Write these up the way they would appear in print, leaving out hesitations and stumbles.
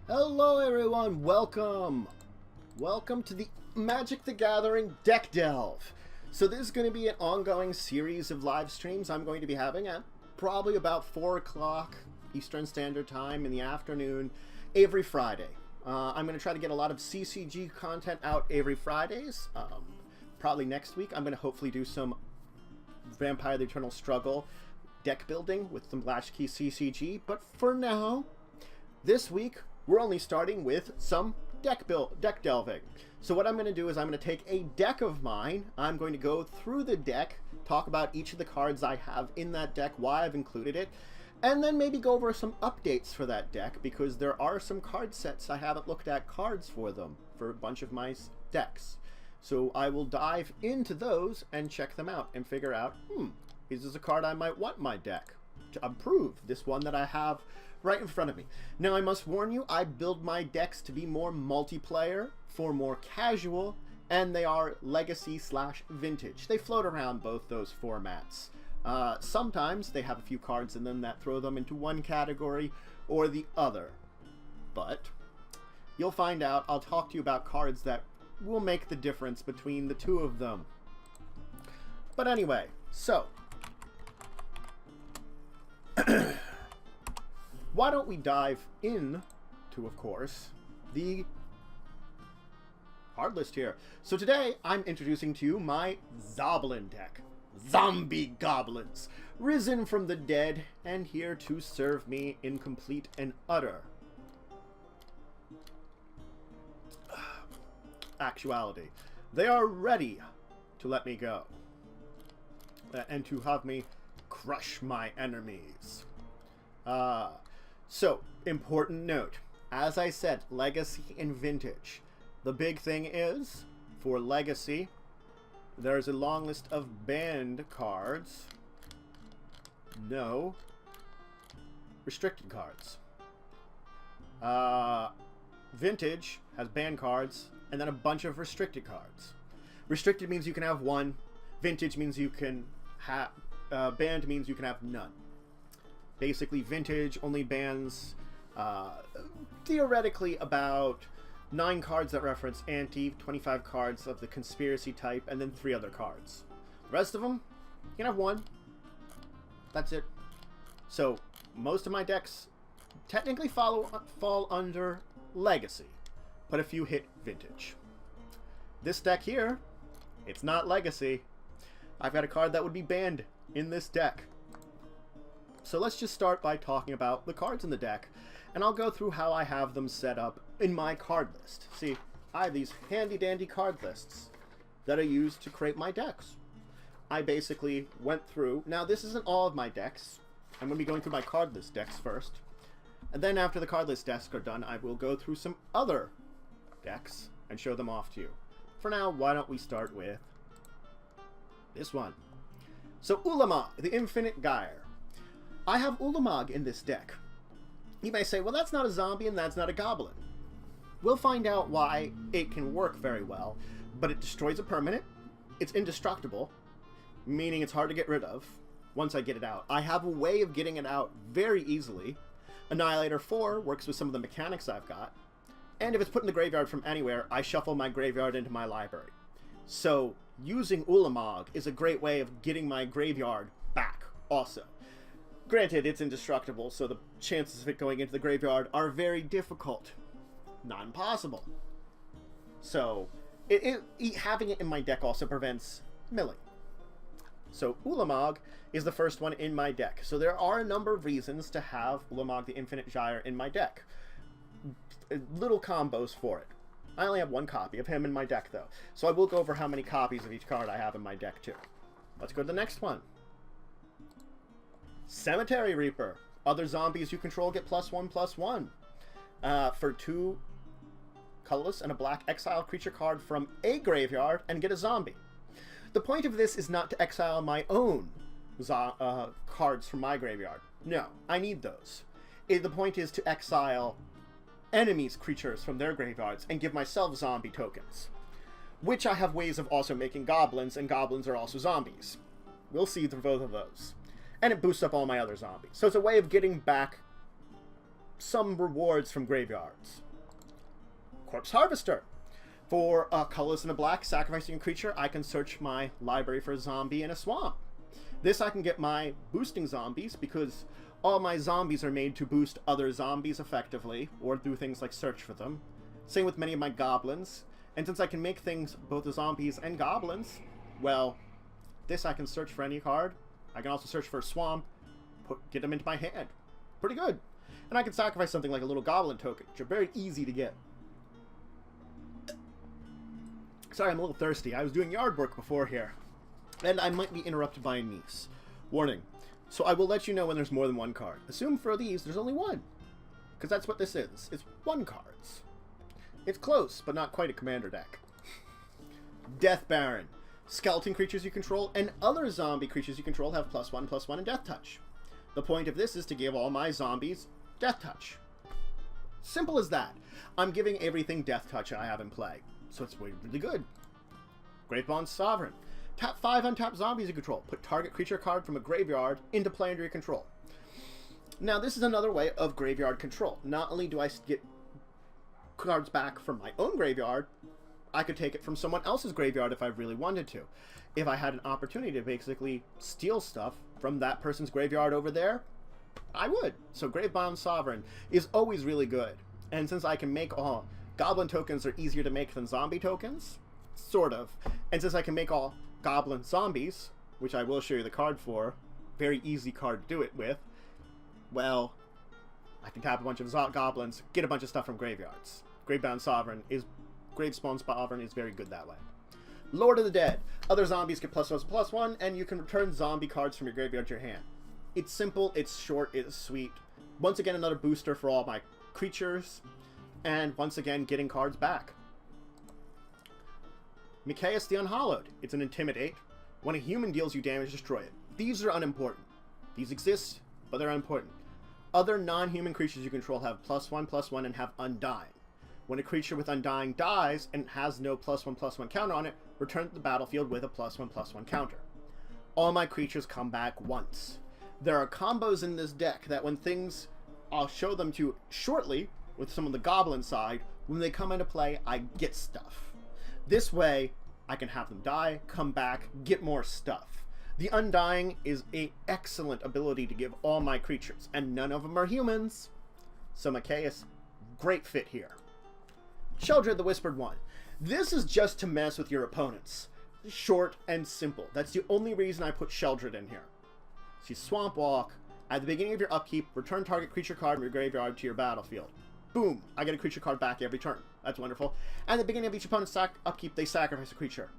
Hello everyone, welcome to the Magic the Gathering Deck Delve. So this is going to be an ongoing series of live streams I'm going to be having at probably about 4 o'clock Eastern Standard Time in the afternoon every Friday. I'm going to try to get a lot of CCG content out every Fridays. Probably next week I'm going to hopefully do some Vampire the Eternal Struggle deck building with some Latchkey CCG, but for now, this week we're only starting with some deck delving. So what I'm going to do is I'm going to take a deck of mine, I'm going to go through the deck, talk about each of the cards I have in that deck, why I've included it, and then maybe go over some updates for that deck, because there are some card sets I haven't looked at cards for them for a bunch of my decks. So I will dive into those and check them out and figure out, is this a card I might want in my deck to improve this one that I have right in front of me. Now I must warn you, I build my decks to be more multiplayer, for more casual, and they are legacy / vintage. They float around both those formats. Sometimes they have a few cards in them that throw them into one category or the other. But you'll find out, I'll talk to you about cards that will make the difference between the two of them. But anyway, so why don't we dive in to, of course, the card list here. So today, I'm introducing to you my Zoblin deck. Zombie goblins, risen from the dead and here to serve me in complete and utter actuality. They are ready to let me go and to have me crush my enemies. So, important note, as I said, legacy and vintage. The big thing is, for legacy, there's a long list of banned cards. No restricted cards. Vintage has banned cards, and then a bunch of restricted cards. Restricted means you can have one. Vintage means you can have... banned means you can have none. Basically, vintage only bans, theoretically, about 9 cards that reference anti, 25 cards of the conspiracy type, and then 3 other cards. The rest of them, you can have 1. That's it. So, most of my decks technically fall under legacy, but a few hit vintage. This deck here, it's not legacy. I've got a card that would be banned in this deck. So let's just start by talking about the cards in the deck, and I'll go through how I have them set up in my card list. See, I have these handy-dandy card lists that I use to create my decks. I basically went through... Now, this isn't all of my decks. I'm going to be going through my card list decks first. And then after the card list decks are done, I will go through some other decks and show them off to you. For now, why don't we start with this one. So, Ulamog, the Infinite Gyre. I have Ulamog in this deck. You may say, well, that's not a zombie and that's not a goblin. We'll find out why it can work very well, but it destroys a permanent. It's indestructible, meaning it's hard to get rid of once I get it out. I have a way of getting it out very easily. Annihilator 4 works with some of the mechanics I've got, and if it's put in the graveyard from anywhere, I shuffle my graveyard into my library. So, using Ulamog is a great way of getting my graveyard back also. Granted, it's indestructible, so the chances of it going into the graveyard are very difficult. Not impossible. So, having it in my deck also prevents milling. So, Ulamog is the first one in my deck. So there are a number of reasons to have Ulamog the Infinite Gyre in my deck. Little combos for it. I only have 1 copy of him in my deck, though. So I will go over how many copies of each card I have in my deck, too. Let's go to the next one. Cemetery Reaper. Other zombies you control get +1/+1. For 2 colorless and a black exile creature card from a graveyard and get a zombie. The point of this is not to exile my own cards from my graveyard. No, I need those. The point is to exile enemies' creatures from their graveyards and give myself zombie tokens. Which I have ways of also making goblins, and goblins are also zombies. We'll see through both of those. And it boosts up all my other zombies. So it's a way of getting back some rewards from graveyards. Corpse Harvester. For a colorless and a black, sacrificing a creature, I can search my library for a zombie in a swamp. This I can get my boosting zombies, because all my zombies are made to boost other zombies effectively, or do things like search for them. Same with many of my goblins. And since I can make things both the zombies and goblins, well, this I can search for any card. I can also search for a swamp, get them into my hand. Pretty good. And I can sacrifice something like a little goblin token, which are very easy to get. Sorry, I'm a little thirsty. I was doing yard work before here. And I might be interrupted by a niece. Warning. So I will let you know when there's more than one card. Assume for these, there's only one. Because that's what this is. It's one cards. It's close, but not quite a commander deck. Death Baron. Skeleton creatures you control and other zombie creatures you control have +1/+1 in Death Touch. The point of this is to give all my zombies Death Touch. Simple as that. I'm giving everything Death Touch I have in play. So it's really good. Greatbond Sovereign. Tap 5 untapped zombies you control. Put target creature card from a graveyard into play under your control. Now this is another way of graveyard control. Not only do I get cards back from my own graveyard, I could take it from someone else's graveyard if I really wanted to. If I had an opportunity to basically steal stuff from that person's graveyard over there, I would. So Gravebound Sovereign is always really good. And since I can make all goblin tokens are easier to make than zombie tokens, sort of. And since I can make all goblin zombies, which I will show you the card for, very easy card to do it with, well, I can tap a bunch of goblins, get a bunch of stuff from graveyards. Gravebound Sovereign is Gravespawn Sovereign is very good that way. Lord of the Dead. Other zombies get +1/+1, and you can return zombie cards from your graveyard to your hand. It's simple, it's short, it's sweet. Once again, another booster for all my creatures, and once again, getting cards back. Mikaeus the Unhallowed. It's an Intimidate. When a human deals you damage, destroy it. These are unimportant. These exist, but they're unimportant. Other non-human creatures you control have +1/+1 and have Undying. When a creature with Undying dies and has no +1/+1 counter on it, return to the battlefield with a +1/+1 counter. All my creatures come back once. There are combos in this deck that when things, I'll show them to you shortly with some of the goblin side, when they come into play, I get stuff. This way, I can have them die, come back, get more stuff. The Undying is an excellent ability to give all my creatures, and none of them are humans. So Mikaeus, great fit here. Sheldred the Whispered One. This is just to mess with your opponents. Short and simple. That's the only reason I put Sheldred in here. She's Swamp Walk. At the beginning of your upkeep, return target creature card from your graveyard to your battlefield. Boom! I get a creature card back every turn. That's wonderful. At the beginning of each opponent's upkeep, they sacrifice a creature.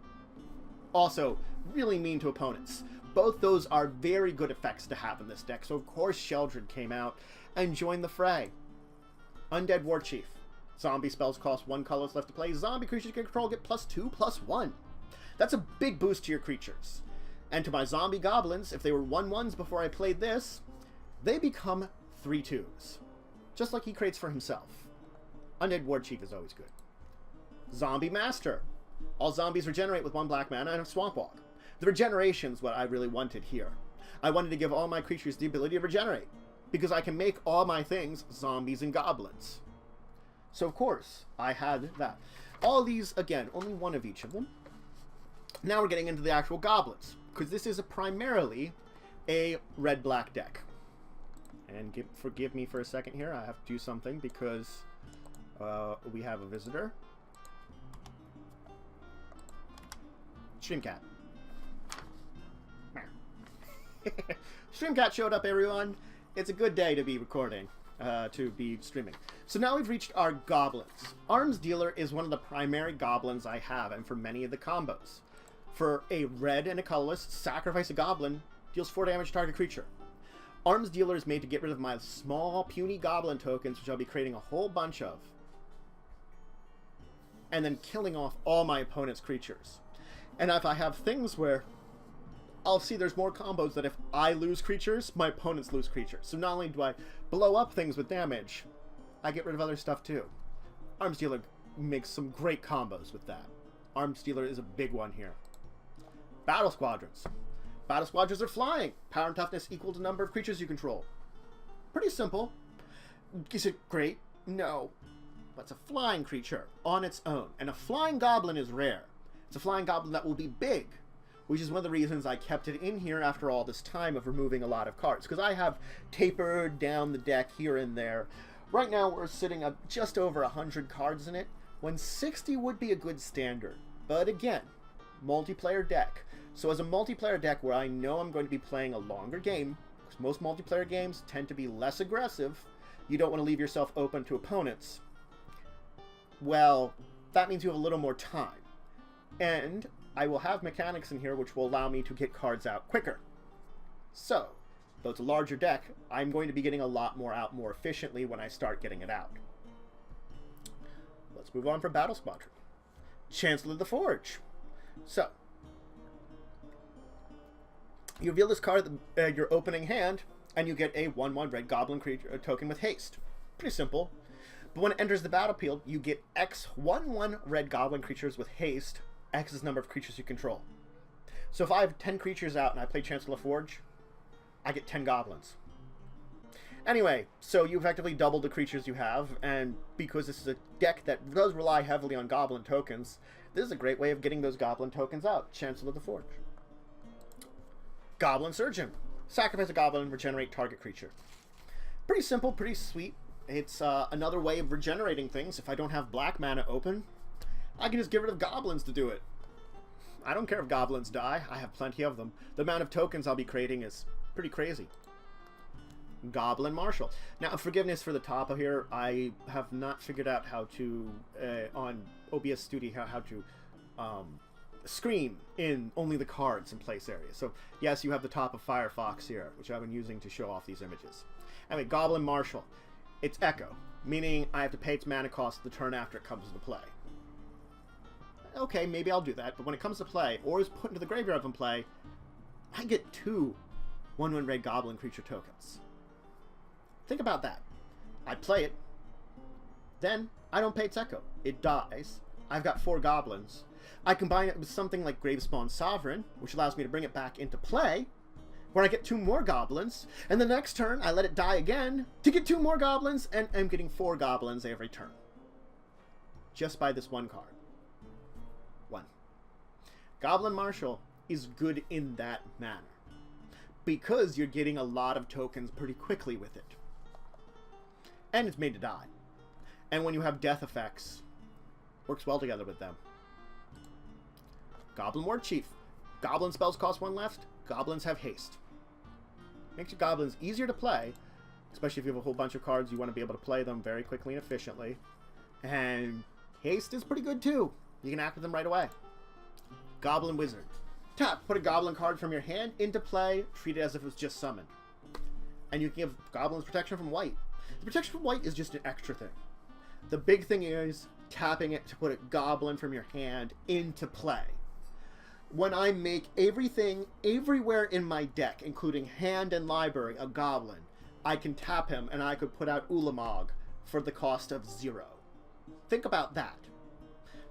Also, really mean to opponents. Both those are very good effects to have in this deck, so of course Sheldred came out and joined the fray. Undead Warchief. Zombie spells cost 1 colorless left to play. Zombie creatures you can control get +2/+1. That's a big boost to your creatures. And to my zombie goblins, if they were 1/1s before I played this, they become 3/2s. Just like he creates for himself. Undead Warchief is always good. Zombie Master. All zombies regenerate with 1 black mana and have Swamp Walk. The regeneration's what I really wanted here. I wanted to give all my creatures the ability to regenerate, because I can make all my things zombies and goblins. So of course, I had that. All these, again, only one of each of them. Now we're getting into the actual goblins, because this is primarily a red-black deck. And forgive me for a second here, I have to do something because we have a visitor. Streamcat. Streamcat showed up, everyone. It's a good day to be recording, to be streaming. So now we've reached our goblins. Arms Dealer is one of the primary goblins I have, and for many of the combos. For a red and a colorless, sacrifice a goblin, deals 4 damage to target creature. Arms Dealer is made to get rid of my small, puny goblin tokens, which I'll be creating a whole bunch of, and then killing off all my opponent's creatures. And if I have things where I'll see there's more combos that if I lose creatures, my opponents lose creatures. So not only do I blow up things with damage, I get rid of other stuff too. Arms Dealer makes some great combos with that. Arms Dealer is a big one here. Battle Squadrons. Battle Squadrons are flying. Power and toughness equal to number of creatures you control. Pretty simple. Is it great? No. But it's a flying creature on its own. And a flying goblin is rare. It's a flying goblin that will be big, which is one of the reasons I kept it in here after all this time of removing a lot of cards. Because I have tapered down the deck here and there. Right now we're sitting at just over 100 cards in it, when 60 would be a good standard. But again, multiplayer deck. So as a multiplayer deck where I know I'm going to be playing a longer game, because most multiplayer games tend to be less aggressive, you don't want to leave yourself open to opponents. Well, that means you have a little more time. And I will have mechanics in here which will allow me to get cards out quicker. So, though it's a larger deck, I'm going to be getting a lot more out more efficiently when I start getting it out. Let's move on from Battle Squadron. Chancellor of the Forge. So, you reveal this card at your opening hand, and you get a 1/1 red goblin creature token with haste. Pretty simple. But when it enters the battlefield, you get X 1/1 red goblin creatures with haste, X is the number of creatures you control. So if I have 10 creatures out and I play Chancellor of the Forge, I get 10 goblins. Anyway, so you effectively double the creatures you have, and because this is a deck that does rely heavily on goblin tokens, this is a great way of getting those goblin tokens out. Chancellor of the Forge. Goblin Surgeon. Sacrifice a goblin, regenerate target creature. Pretty simple, pretty sweet. It's another way of regenerating things. If I don't have black mana open, I can just get rid of goblins to do it. I don't care if goblins die. I have plenty of them. The amount of tokens I'll be creating is pretty crazy. Goblin Marshal. Now, forgiveness for the top of here. I have not figured out how to, on OBS Studio, how to screen in only the cards in place areas. So, yes, you have the top of Firefox here, which I've been using to show off these images. Anyway, Goblin Marshal. It's Echo, meaning I have to pay its mana cost the turn after it comes into play. Okay, maybe I'll do that, but when it comes to play, or is put into the graveyard from play, I get 2 1/1 red goblin creature tokens. Think about that. I play it, then I don't pay its Echo. It dies. I've got 4 goblins. I combine it with something like Gravespawn Sovereign, which allows me to bring it back into play, where I get 2 more goblins, and the next turn I let it die again to get 2 more goblins, and I'm getting 4 goblins every turn. Just by this one card. 1. Goblin Marshal is good in that manner, because you're getting a lot of tokens pretty quickly with it. And it's made to die. And when you have death effects, works well together with them. Goblin War Chief. Goblin spells cost 1 left. Goblins have haste. Makes your goblins easier to play, especially if you have a whole bunch of cards, you want to be able to play them very quickly and efficiently. And haste is pretty good too. You can act with them right away. Goblin Wizard. Tap, put a goblin card from your hand into play, treat it as if it was just summoned. And you can give goblins protection from white. The protection from white is just an extra thing. The big thing is tapping it to put a goblin from your hand into play. When I make everything, everywhere in my deck, including hand and library, a goblin, I can tap him and I could put out Ulamog for the cost of 0. Think about that.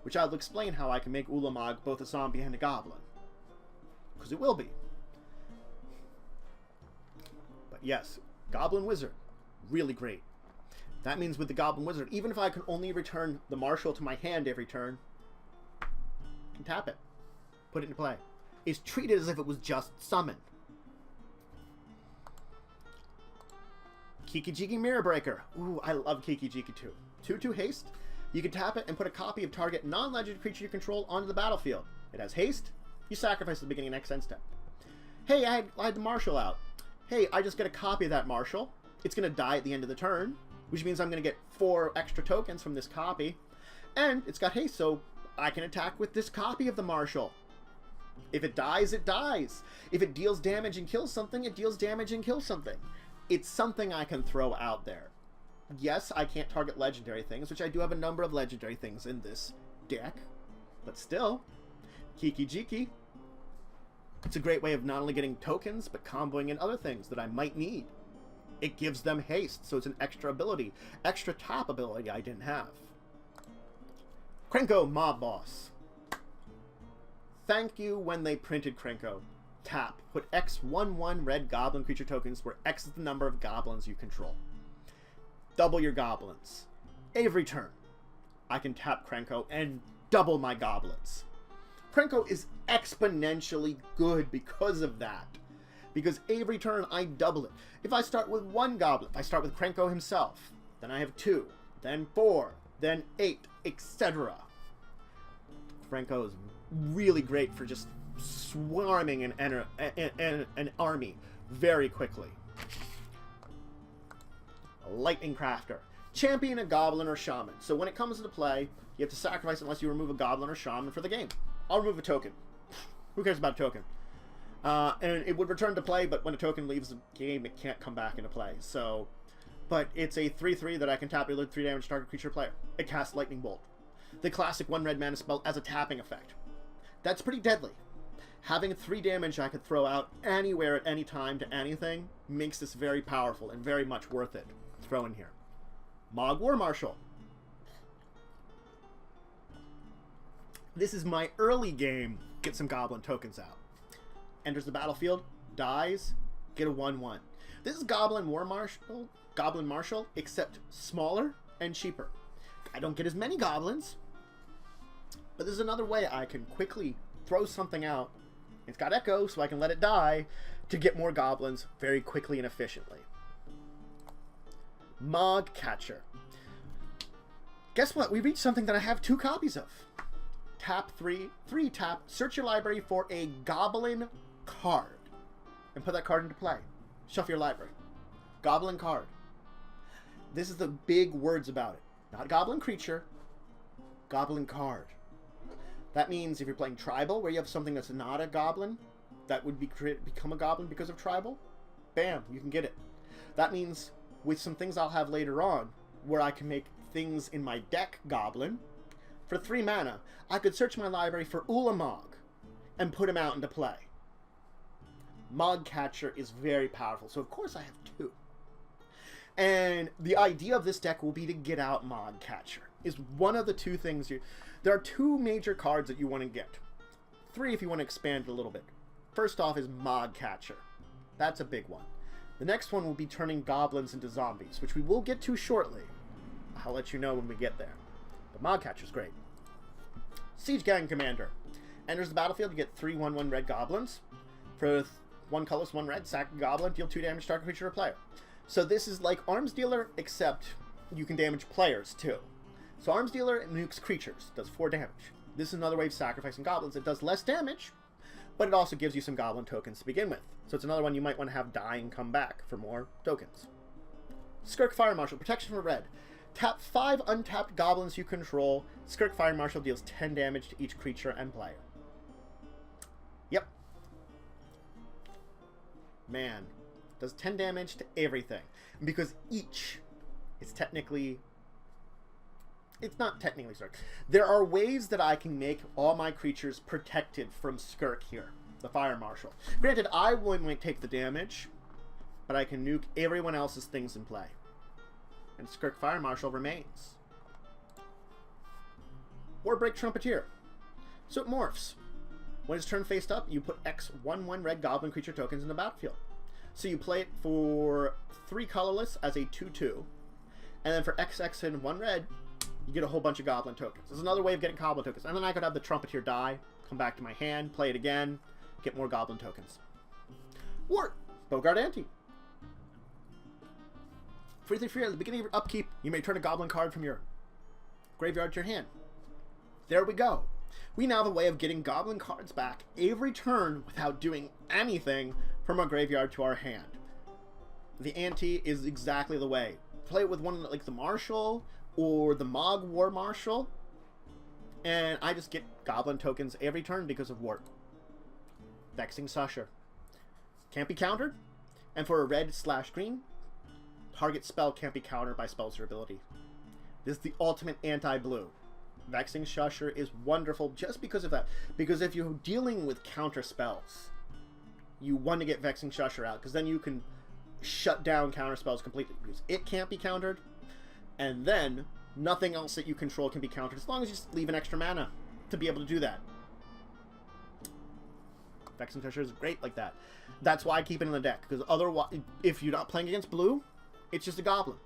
Which I'll explain how I can make Ulamog both a zombie and a goblin. Because it will be. But yes, Goblin Wizard. Really great. That means with the Goblin Wizard, even if I can only return the Marshal to my hand every turn, I can tap it. Put it into play. It's treated as if it was just summoned. Kiki-Jiki Mirror Breaker. Ooh, I love Kiki-Jiki too. 2/2 haste. You can tap it and put a copy of target non-legendary creature you control onto the battlefield. It has haste. You sacrifice at the beginning of next end step. Hey, I had the Marshal out. Hey, I just get a copy of that Marshal. It's going to die at the end of the turn, which means I'm going to get 4 extra tokens from this copy. And it's got haste, so I can attack with this copy of the Marshal. If it dies, it dies. If it deals damage and kills something, it deals damage and kills something. It's something I can throw out there. Yes, I can't target legendary things, which I do have a number of legendary things in this deck. But still, Kiki-Jiki. It's a great way of not only getting tokens, but comboing in other things that I might need. It gives them haste, so it's an extra ability. Extra tap ability I didn't have. Krenko Mob Boss. Thank you when they printed Krenko. Tap. Put X 1/1 red goblin creature tokens where X is the number of goblins you control. double your goblins. Every turn, I can tap Krenko and double my goblins. Krenko is exponentially good because of that. Because every turn I double it. If I start with 1 goblin, if I start with Krenko himself, then I have 2, then 4, then 8, etc. Krenko is really great for just swarming an army very quickly. Lightning Crafter. Champion a goblin or shaman. So when it comes into play, you have to sacrifice unless you remove a goblin or shaman for the game. I'll remove a token. Who cares about a token? And it would return to play, but when a token leaves the game, it can't come back into play. So, but it's a 3/3 that I can tap, reload 3 damage to target creature player. It casts Lightning Bolt, the classic 1 red mana spell as a tapping effect. That's pretty deadly. Having 3 damage I could throw out anywhere at any time to anything makes this very powerful and very much worth it. Throw in here. Mog War Marshal. This is my early game. Get some goblin tokens out. Enters the battlefield, dies, get a 1/1. This is Goblin Marshal, except smaller and cheaper. I don't get as many goblins, but there's another way I can quickly throw something out. It's got echo, so I can let it die to get more goblins very quickly and efficiently. Mog Catcher. Guess what? We reached something that I have 2 copies of. Tap 3 tap, search your library for a goblin card and put that card into play. Shuffle your library. Goblin card. This is the big words about it. Not goblin creature, goblin card. That means if you're playing tribal, where you have something that's not a goblin, that would become a goblin because of tribal, bam, you can get it. That means with some things I'll have later on, where I can make things in my deck goblin, for 3 mana, I could search my library for Ulamog and put him out into play. Mog Catcher is very powerful, so of course I have 2. And the idea of this deck will be to get out Mog Catcher. Is one of the 2 things there are 2 major cards that you want to get. 3 if you want to expand it a little bit. First off is Mog Catcher. That's a big one. The next one will be turning goblins into zombies, which we will get to shortly. I'll let you know when we get there. But Mog Catcher's great. Siege Gang Commander. Enters the battlefield, you get 3 1/1 red goblins. For 1 colorless, 1 red, sack a goblin, deal 2 damage to target creature or player. So this is like Arms Dealer, except you can damage players too. So Arms Dealer nukes creatures, does 4 damage. This is another way of sacrificing goblins. It does less damage, but it also gives you some goblin tokens to begin with. So it's another one you might want to have die and come back for more tokens. Skirk Fire Marshal, protection for red. Tap 5 untapped goblins you control. Skirk Fire Marshal deals 10 damage to each creature and player. Yep. Man, does 10 damage to everything. And because each is technically... It's not technically Skirk. There are ways that I can make all my creatures protected from Skirk here. The Fire Marshal. Granted, I wouldn't take the damage, but I can nuke everyone else's things in play. And Skirk Fire Marshal remains. Warbreak Trumpeteer. So it morphs. When it's turn faced up, you put X 1/1 red goblin creature tokens in the battlefield. So you play it for 3 colorless as a 2/2. And then for XX and 1 red, you get a whole bunch of goblin tokens. There's another way of getting goblin tokens. And then I could have the Trumpeteer die, come back to my hand, play it again, get more goblin tokens. Wart. Bogart Ante. Free at the beginning of your upkeep, you may turn a goblin card from your graveyard to your hand. There we go. We now have a way of getting goblin cards back every turn without doing anything from our graveyard to our hand. The ante is exactly the way. Play it with one like the Marshal or the Mog War Marshal, and I just get goblin tokens every turn because of Wart. Vexing Susher. Can't be countered, and for a red/green, target spell can't be countered by spell's durability. This is the ultimate anti-blue. Vexing Susher is wonderful just because of that. Because if you're dealing with counter spells, you want to get Vexing Susher out, because then you can shut down counter spells completely. Because it can't be countered, and then nothing else that you control can be countered, as long as you just leave an extra mana to be able to do that. Vexing Susher is great like that. That's why I keep it in the deck, because otherwise, if you're not playing against blue, it's just a goblin.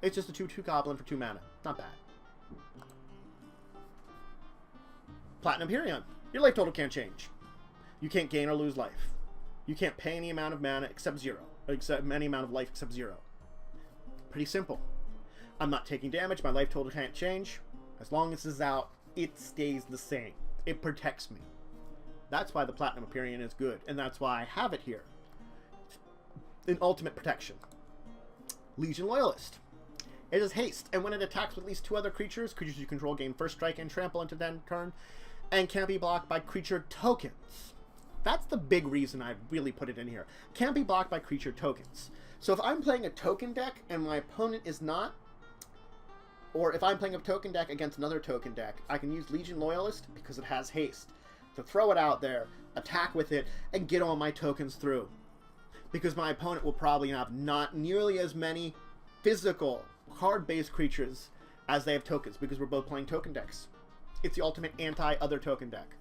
It's just a 2/2 goblin for 2 mana. Not bad. Platinum Empyrean. Your life total can't change. You can't gain or lose life. You can't pay any amount of mana except 0. Except any amount of life except 0. Pretty simple. I'm not taking damage. My life total can't change. As long as this is out, it stays the same. It protects me. That's why the Platinum Empyrean is good, and that's why I have it here. In ultimate protection. Legion Loyalist. It is haste, and when it attacks with at least 2 other creatures you control gain first strike and trample into then turn, and can't be blocked by creature tokens. That's the big reason I really put it in here. Can't be blocked by creature tokens. So if I'm playing a token deck and my opponent is not, or if I'm playing a token deck against another token deck, I can use Legion Loyalist, because it has haste, to throw it out there, attack with it, and get all my tokens through. Because my opponent will probably have not nearly as many physical, card-based creatures as they have tokens, because we're both playing token decks. It's the ultimate anti-other token deck.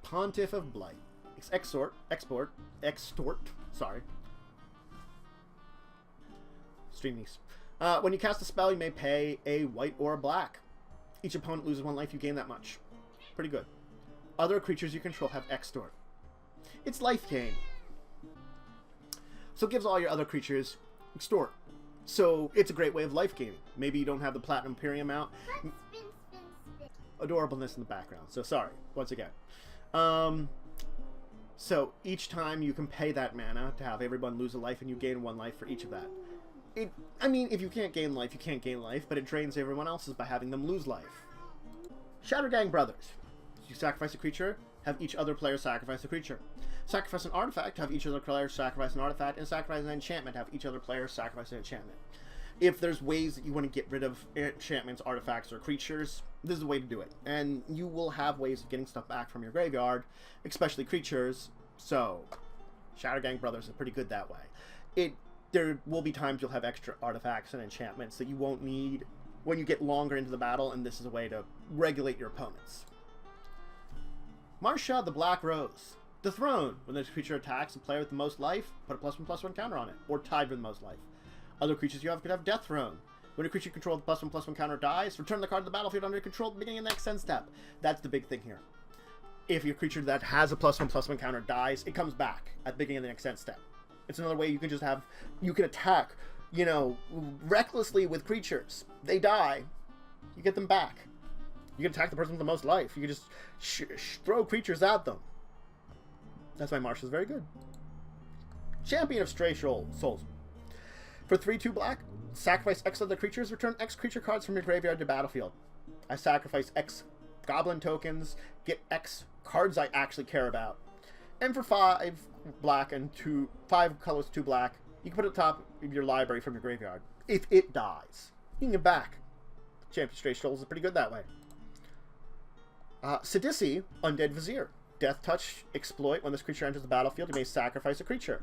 Pontiff of Blight. Extort, sorry. Stream these. When you cast a spell, you may pay a white or a black. Each opponent loses 1 life, you gain that much. Pretty good. Other creatures you control have extort. It's life gain. So it gives all your other creatures extort. So it's a great way of life gaining. Maybe you don't have the Platinum Empyrean out. Adorableness in the background. So sorry, once again. So each time you can pay that mana to have everyone lose a life, and you gain 1 life for each of that. I mean, if you can't gain life, you can't gain life, but it drains everyone else's by having them lose life. Shattergang Brothers. You sacrifice a creature, have each other player sacrifice a creature. Sacrifice an artifact, have each other player sacrifice an artifact, and sacrifice an enchantment, have each other player sacrifice an enchantment. If there's ways that you want to get rid of enchantments, artifacts, or creatures, this is the way to do it. And you will have ways of getting stuff back from your graveyard, especially creatures, so Shattergang Brothers is pretty good that way. There will be times you'll have extra artifacts and enchantments that you won't need when you get longer into the battle, and this is a way to regulate your opponents. Marcia the Black Rose. The Throne. When this creature attacks the player with the most life, put a +1/+1 counter on it, or tied with the most life. Other creatures you have could have Death Throne. When a creature you control with the +1/+1 counter dies, return the card to the battlefield under your control at the beginning of the next end step. That's the big thing here. If your creature that has a +1/+1 counter dies, it comes back at the beginning of the next end step. It's another way you can just have, you can attack, you know, recklessly with creatures. They die, you get them back. You can attack the person with the most life. You can just throw creatures at them. That's why Marsh is very good. Champion of Stray Souls. For 3/2 black, sacrifice X other creatures, return X creature cards from your graveyard to battlefield. I sacrifice X goblin tokens, get X cards I actually care about. And for 5 black and 5 colors, 2 black, you can put it at the top of your library from your graveyard. If it dies, you can get back. Champion of Stray Souls is pretty good that way. Sidisi, Undead Vizier. Death Touch, exploit. When this creature enters the battlefield, you may sacrifice a creature.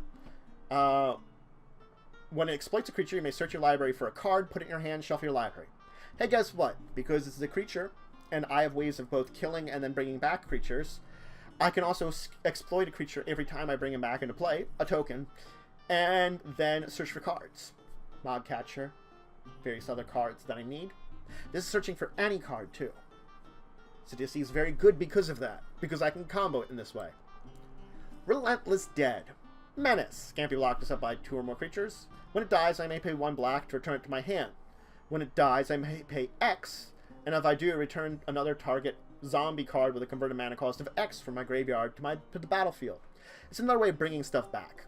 When it exploits a creature, you may search your library for a card, put it in your hand, shuffle your library. Hey, guess what? Because this is a creature, and I have ways of both killing and then bringing back creatures, I can also exploit a creature every time I bring him back into play, a token, and then search for cards. Mob Catcher, various other cards that I need. This is searching for any card, too. Sidisi is very good because of that, because I can combo it in this way. Relentless Dead. Menace. Can't be locked up by 2 or more creatures. When it dies, I may pay 1 black to return it to my hand. When it dies, I may pay X, and if I do, return another target zombie card with a converted mana cost of X from my graveyard to the battlefield. It's another way of bringing stuff back.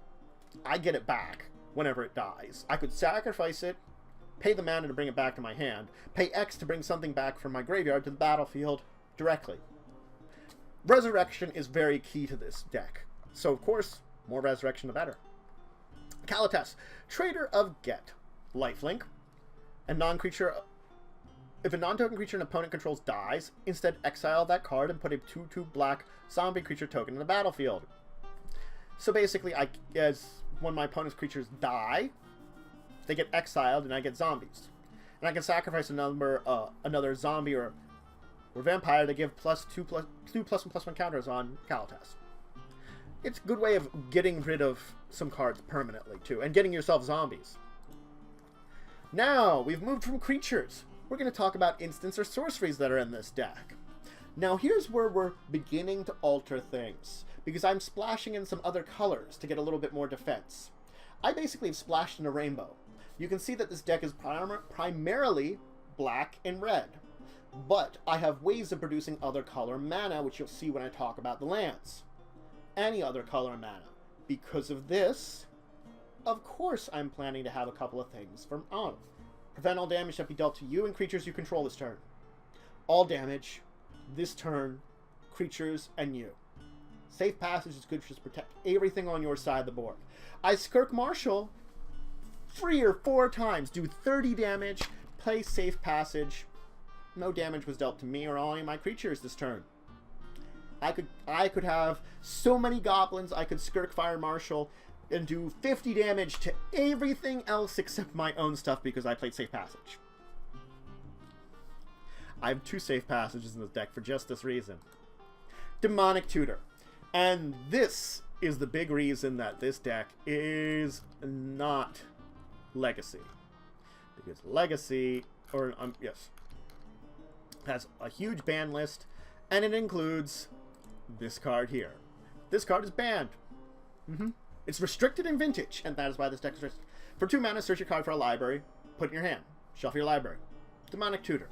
I get it back whenever it dies. I could sacrifice it, pay the mana to bring it back to my hand, pay X to bring something back from my graveyard to the battlefield directly. Resurrection is very key to this deck. So, of course, more resurrection the better. Kalates, Trader of Get. Lifelink. And non-creature... If a non-token creature an opponent controls dies, instead exile that card and put a 2/2 black zombie creature token in the battlefield. So basically, when my opponent's creatures die, they get exiled and I get zombies. And I can sacrifice another zombie or vampire to give +2/+1 counters on Kalates. It's a good way of getting rid of some cards permanently, too, and getting yourself zombies. Now, we've moved from creatures. We're going to talk about instants or sorceries that are in this deck. Now, here's where we're beginning to alter things, because I'm splashing in some other colors to get a little bit more defense. I basically have splashed in a rainbow. You can see that this deck is primarily black and red, but I have ways of producing other color mana, which you'll see when I talk about the lands. Any other color mana. Because of this, of course I'm planning to have a couple of things from on. Prevent all damage that be dealt to you and creatures you control this turn. All damage this turn, creatures and you. Safe passage is good to just protect everything on your side of the board. I Skirk Marshal 3 or 4 times, do 30 damage, play safe passage. No damage was dealt to me or any of my creatures this turn. I could have so many goblins, I could Skirk Fire Marshal and do 50 damage to everything else except my own stuff because I played safe passage. I have 2 safe passages in this deck for just this reason. Demonic Tutor. And this is the big reason that this deck is not Legacy. Because Legacy, yes, has a huge ban list, and it includes this card here. This card is banned. It's restricted in Vintage, and that is why this deck is restricted. For 2 mana, search your card for a library, put it in your hand, shuffle your library. Demonic Tutor.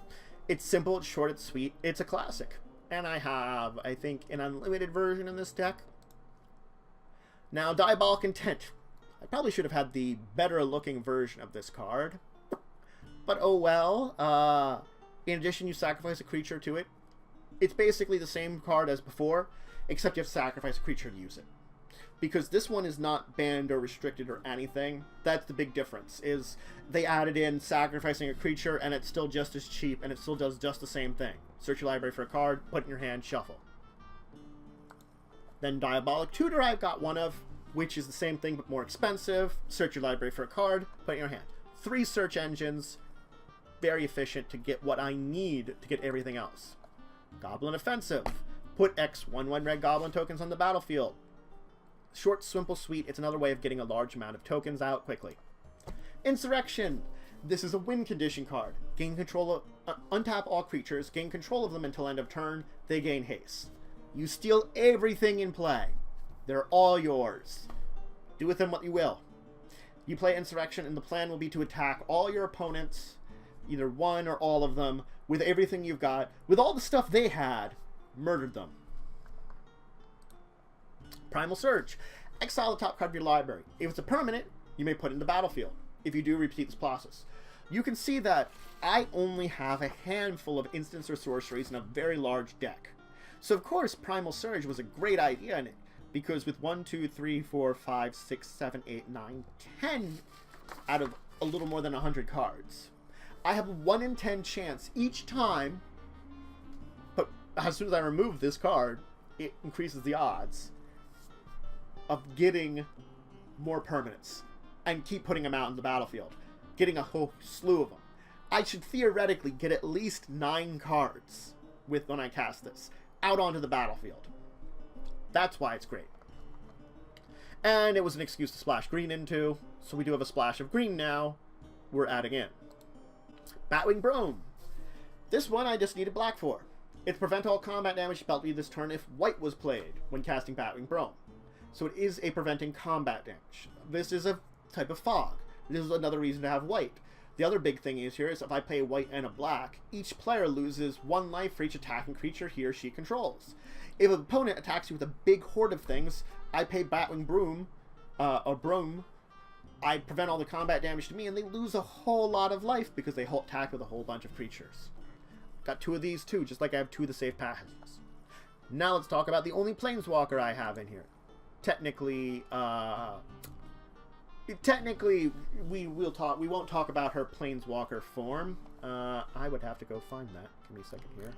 It's simple, it's short, it's sweet, it's a classic. And I have, I think, an unlimited version in this deck. Now, Diabolic Intent. I probably should have had the better looking version of this card. But oh well. In addition, you sacrifice a creature to it. It's basically the same card as before, except you have to sacrifice a creature to use it. Because this one is not banned or restricted or anything. That's the big difference, is they added in sacrificing a creature and it's still just as cheap and it still does just the same thing. Search your library for a card, put it in your hand, shuffle. Then Diabolic Tutor I've got one of, which is the same thing but more expensive. Search your library for a card, put it in your hand. 3 search engines, very efficient to get what I need to get everything else. Goblin Offensive. Put X 1/1 red goblin tokens on the battlefield. Short, simple, sweet. It's another way of getting a large amount of tokens out quickly. Insurrection. This is a win condition card. Gain control of, untap all creatures, gain control of them until end of turn, they gain haste. You steal everything in play. They're all yours. Do with them what you will. You play Insurrection and the plan will be to attack all your opponents, either one or all of them, with everything you've got, with all the stuff they had, murdered them. Primal Surge. Exile the top card of your library. If it's a permanent, you may put it in the battlefield. If you do, repeat this process. You can see that I only have a handful of instants or sorceries in a very large deck. So of course, Primal Surge was a great idea in it, because with 1, 2, 3, 4, 5, 6, 7, 8, 9, 10 out of a little more than 100 cards, I have a 1 in 10 chance each time, but as soon as I remove this card, it increases the odds of getting more permanents and keep putting them out in the battlefield, getting a whole slew of them. I should theoretically get at least 9 cards with when I cast this out onto the battlefield. That's why it's great. And it was an excuse to splash green into, so we do have a splash of green now we're adding in. Batwing Brome. This one I just needed black for. It's prevent all combat damage dealt to you this turn if white was played when casting Batwing Brome. So it is a preventing combat damage. This is a type of fog. This is another reason to have white. The other big thing is here is if I play a white and a black, each player loses 1 life for each attacking creature he or she controls. If an opponent attacks you with a big horde of things, I pay Batwing Brome, I prevent all the combat damage to me, and they lose a whole lot of life because they attack with a whole bunch of creatures. Got 2 of these too, just like I have 2 of the safe passages. Now let's talk about the only planeswalker I have in here. Technically, we won't talk about her planeswalker form. I would have to go find that. Give me a second here.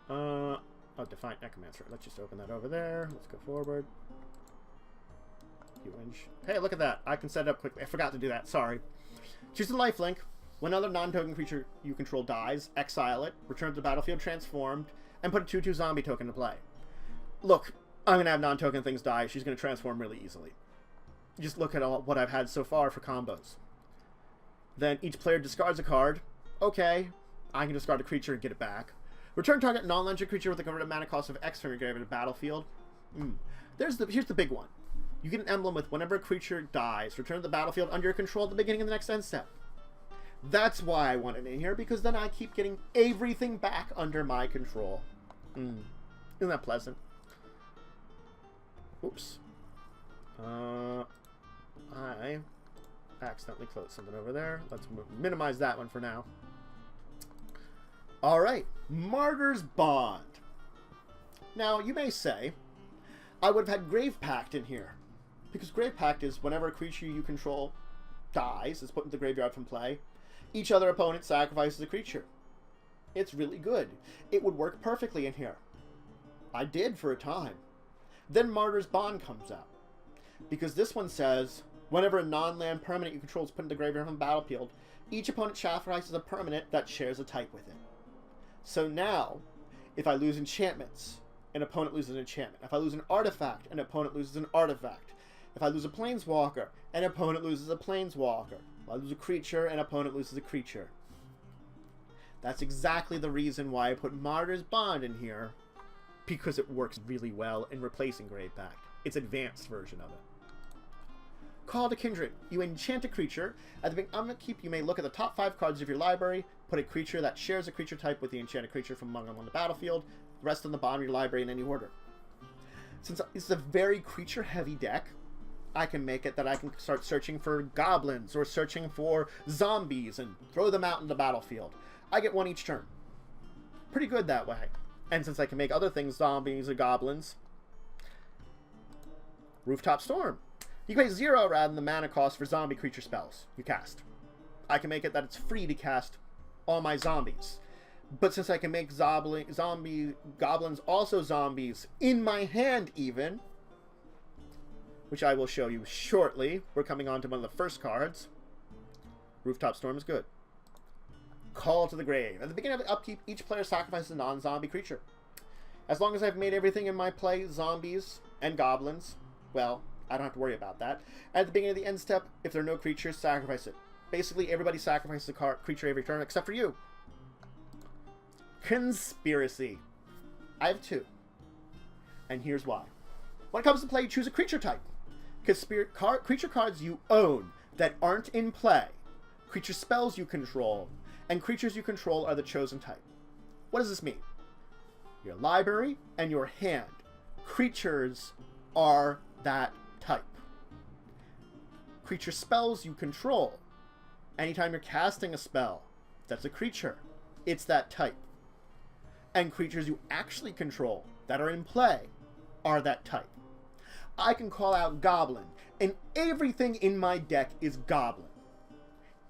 Oh, Defiant Necromancer. Let's just open that over there. Let's go forward. Hey, look at that. I can set it up quickly. I forgot to do that. Sorry. Choose a lifelink. When another non-token creature you control dies, exile it, return to the battlefield transformed, and put a 2/2 zombie token to play. Look, I'm going to have non-token things die. She's going to transform really easily. Just look at what I've had so far for combos. Then each player discards a card. Okay, I can discard a creature and get it back. Return target non-legend creature with a converted mana cost of X from your grave to the battlefield. Here's the big one. You get an emblem with whenever a creature dies, return to the battlefield under your control at the beginning of the next end step. That's why I want it in here, because then I keep getting everything back under my control. Isn't that pleasant? Oops. I accidentally closed something over there. Let's minimize that one for now. Alright, Martyr's Bond. Now, you may say, I would have had Grave Pact in here. Because Grave Pact is whenever a creature you control dies, is put into the graveyard from play, each other opponent sacrifices a creature. It's really good. It would work perfectly in here. I did for a time. Then Martyr's Bond comes out. Because this one says, whenever a non-land permanent you control is put into the graveyard from the battlefield, each opponent sacrifices a permanent that shares a type with it. So now, if I lose enchantments, an opponent loses an enchantment. If I lose an artifact, an opponent loses an artifact. If I lose a planeswalker, an opponent loses a planeswalker. If I lose a creature, an opponent loses a creature. That's exactly the reason why I put Martyr's Bond in here, because it works really well in replacing Grave Pact. It's an advanced version of it. Call to Kindred. You enchant a creature. At the beginning of the keep, you may look at the top 5 cards of your library, put a creature that shares a creature type with the enchanted creature from among them on the battlefield, the rest on the bottom of your library in any order. Since it's a very creature-heavy deck, I can make it that I can start searching for goblins or searching for zombies and throw them out in the battlefield. I get 1 each turn. Pretty good that way. And since I can make other things zombies or goblins, Rooftop Storm. You can pay 0 rather than the mana cost for zombie creature spells you cast. I can make it that it's free to cast all my zombies. But since I can make goblins also zombies in my hand even, which I will show you shortly, we're coming on to one of the first cards. Rooftop Storm is good. Call to the Grave. At the beginning of the upkeep, each player sacrifices a non-zombie creature. As long as I've made everything in my play zombies and goblins, well, I don't have to worry about that. At the beginning of the end step, if there are no creatures, sacrifice it. Basically, everybody sacrifices a creature every turn except for you. Conspiracy. I have 2. And here's why. When it comes to play, you choose a creature type. Creature cards you own that aren't in play, creature spells you control, and creatures you control are the chosen type. What does this mean? Your library and your hand. Creatures are that type. Creature spells you control. Anytime you're casting a spell, that's a creature. It's that type. And creatures you actually control that are in play are that type. I can call out Goblin, and everything in my deck is Goblin.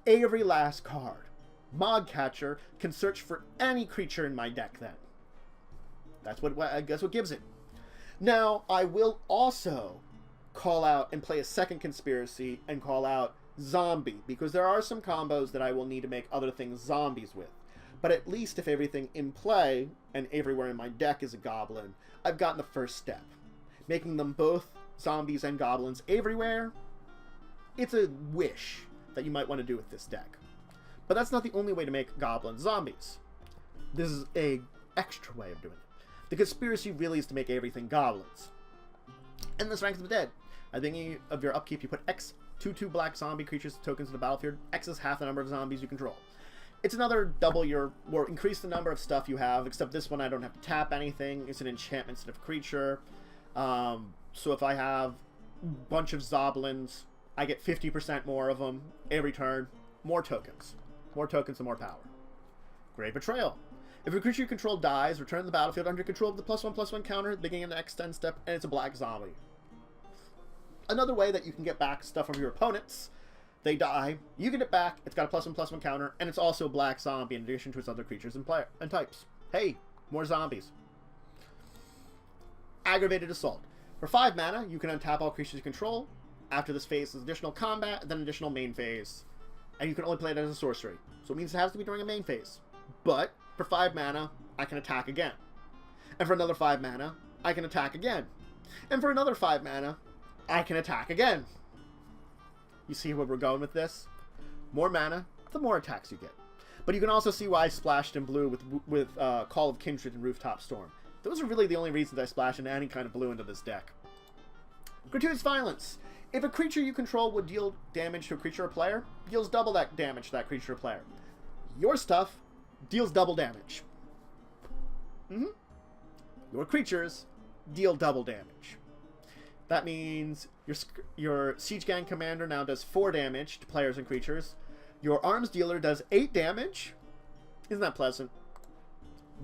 Every last card. Mogcatcher can search for any creature in my deck then. That's what I guess what gives it. Now, I will also call out and play a second conspiracy and call out Zombie, because there are some combos that I will need to make other things zombies with. But at least if everything in play and everywhere in my deck is a Goblin, I've gotten the first step. Making them both zombies and goblins everywhere, it's a wish that you might want to do with this deck. But that's not the only way to make goblins zombies. This is a extra way of doing it. The conspiracy really is to make everything goblins. And this ranks the dead. At the beginning of your upkeep, you put X 2/2 black zombie creatures tokens in the battlefield. X is half the number of zombies you control. It's another double your, or increase the number of stuff you have, except this one I don't have to tap anything. It's an enchantment instead of creature. So if I have a bunch of Zoblins, I get 50% more of them every turn. More tokens. More tokens and more power. Grave Betrayal. If a creature you control dies, return to the battlefield under control of the +1/+1 counter at the beginning of the next 10 step, and it's a black zombie. Another way that you can get back stuff from your opponents. They die, you get it back, it's got a +1/+1 counter, and it's also a black zombie in addition to its other creatures and types. Hey, more zombies. Aggravated Assault. For 5 mana, you can untap all creatures you control. After this phase is additional combat, then additional main phase. And you can only play it as a sorcery. So it means it has to be during a main phase. But, for 5 mana, I can attack again. And for another 5 mana, I can attack again. And for another 5 mana, I can attack again. You see where we're going with this? More mana, the more attacks you get. But you can also see why I splashed in blue with Call of Kindred and Rooftop Storm. Those are really the only reasons I splashed in any kind of blue into this deck. Gratuitous Violence. If a creature you control would deal damage to a creature or player, deals double that damage to that creature or player. Your stuff deals double damage. Your creatures deal double damage. That means your Siege Gang Commander now does 4 damage to players and creatures. Your Arms Dealer does 8 damage. Isn't that pleasant?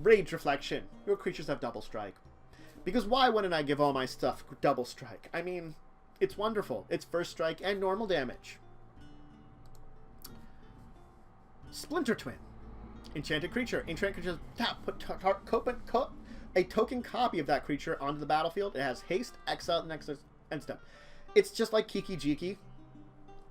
Rage Reflection. Your creatures have double strike. Because why wouldn't I give all my stuff double strike? I mean, it's wonderful. It's first strike and normal damage. Splinter Twin. Enchanted creature. Enchanted creature. Put a token copy of that creature onto the battlefield. It has haste, exile, and end step. It's just like Kiki Jiki.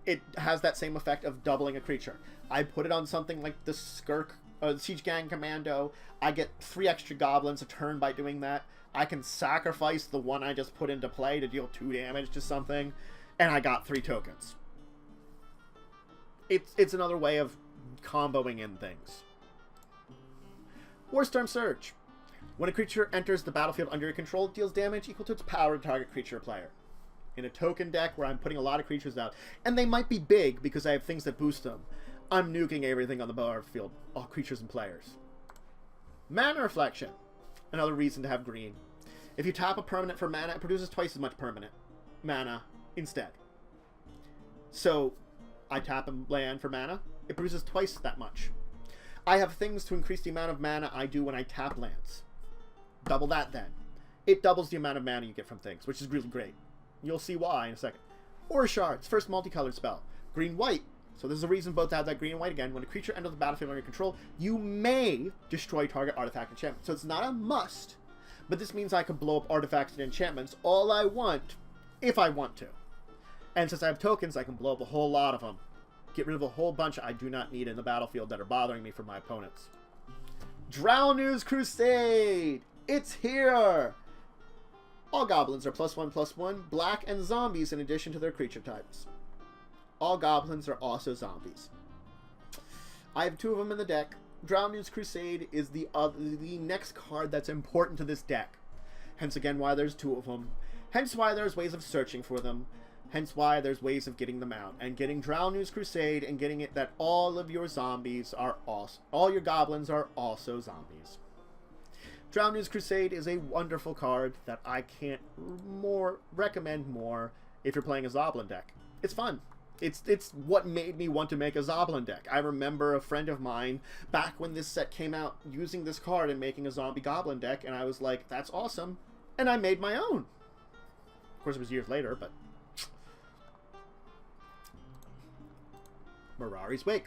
It has that same effect of doubling a creature. I put it on something like the Skirk, Siege Gang Commando. I get 3 extra goblins a turn by doing that. I can sacrifice the one I just put into play to deal 2 damage to something, and I got 3 tokens. It's another way of comboing in things. Warstorm Surge. When a creature enters the battlefield under your control, it deals damage equal to its power to target creature or player. In a token deck where I'm putting a lot of creatures out, and they might be big because I have things that boost them, I'm nuking everything on the battlefield, all creatures and players. Mana Reflection. Another reason to have green. If you tap a permanent for mana, it produces twice as much permanent mana instead. So, I tap a land for mana, it produces twice that much. I have things to increase the amount of mana I do when I tap lands. Double that then. It doubles the amount of mana you get from things, which is really great. You'll see why in a second. Aura Shards, first multicolored spell. Green-white. So there's a reason both to have that green and white again. When a creature enters the battlefield under your control, you may destroy target artifact enchantment. So it's not a must, but this means I can blow up artifacts and enchantments all I want, if I want to. And since I have tokens, I can blow up a whole lot of them. Get rid of a whole bunch I do not need in the battlefield that are bothering me from my opponents. Drownew's Crusade! It's here! All goblins are +1/+1, black, and zombies in addition to their creature types. All goblins are also zombies. I have 2 of them in the deck. Drownew's Crusade is the next card that's important to this deck. Hence again why there's 2 of them. Hence why there's ways of searching for them. Hence why there's ways of getting them out. And getting Drownew's Crusade and getting it that all of your zombies are also... all your goblins are also zombies. Drownew's Crusade is a wonderful card that I can't recommend more if you're playing a Zoblin deck. It's fun. It's what made me want to make a Zoblin deck. I remember a friend of mine, back when this set came out, using this card and making a zombie goblin deck, and I was like, that's awesome. And I made my own. Of course, it was years later, but... Mirari's Wake.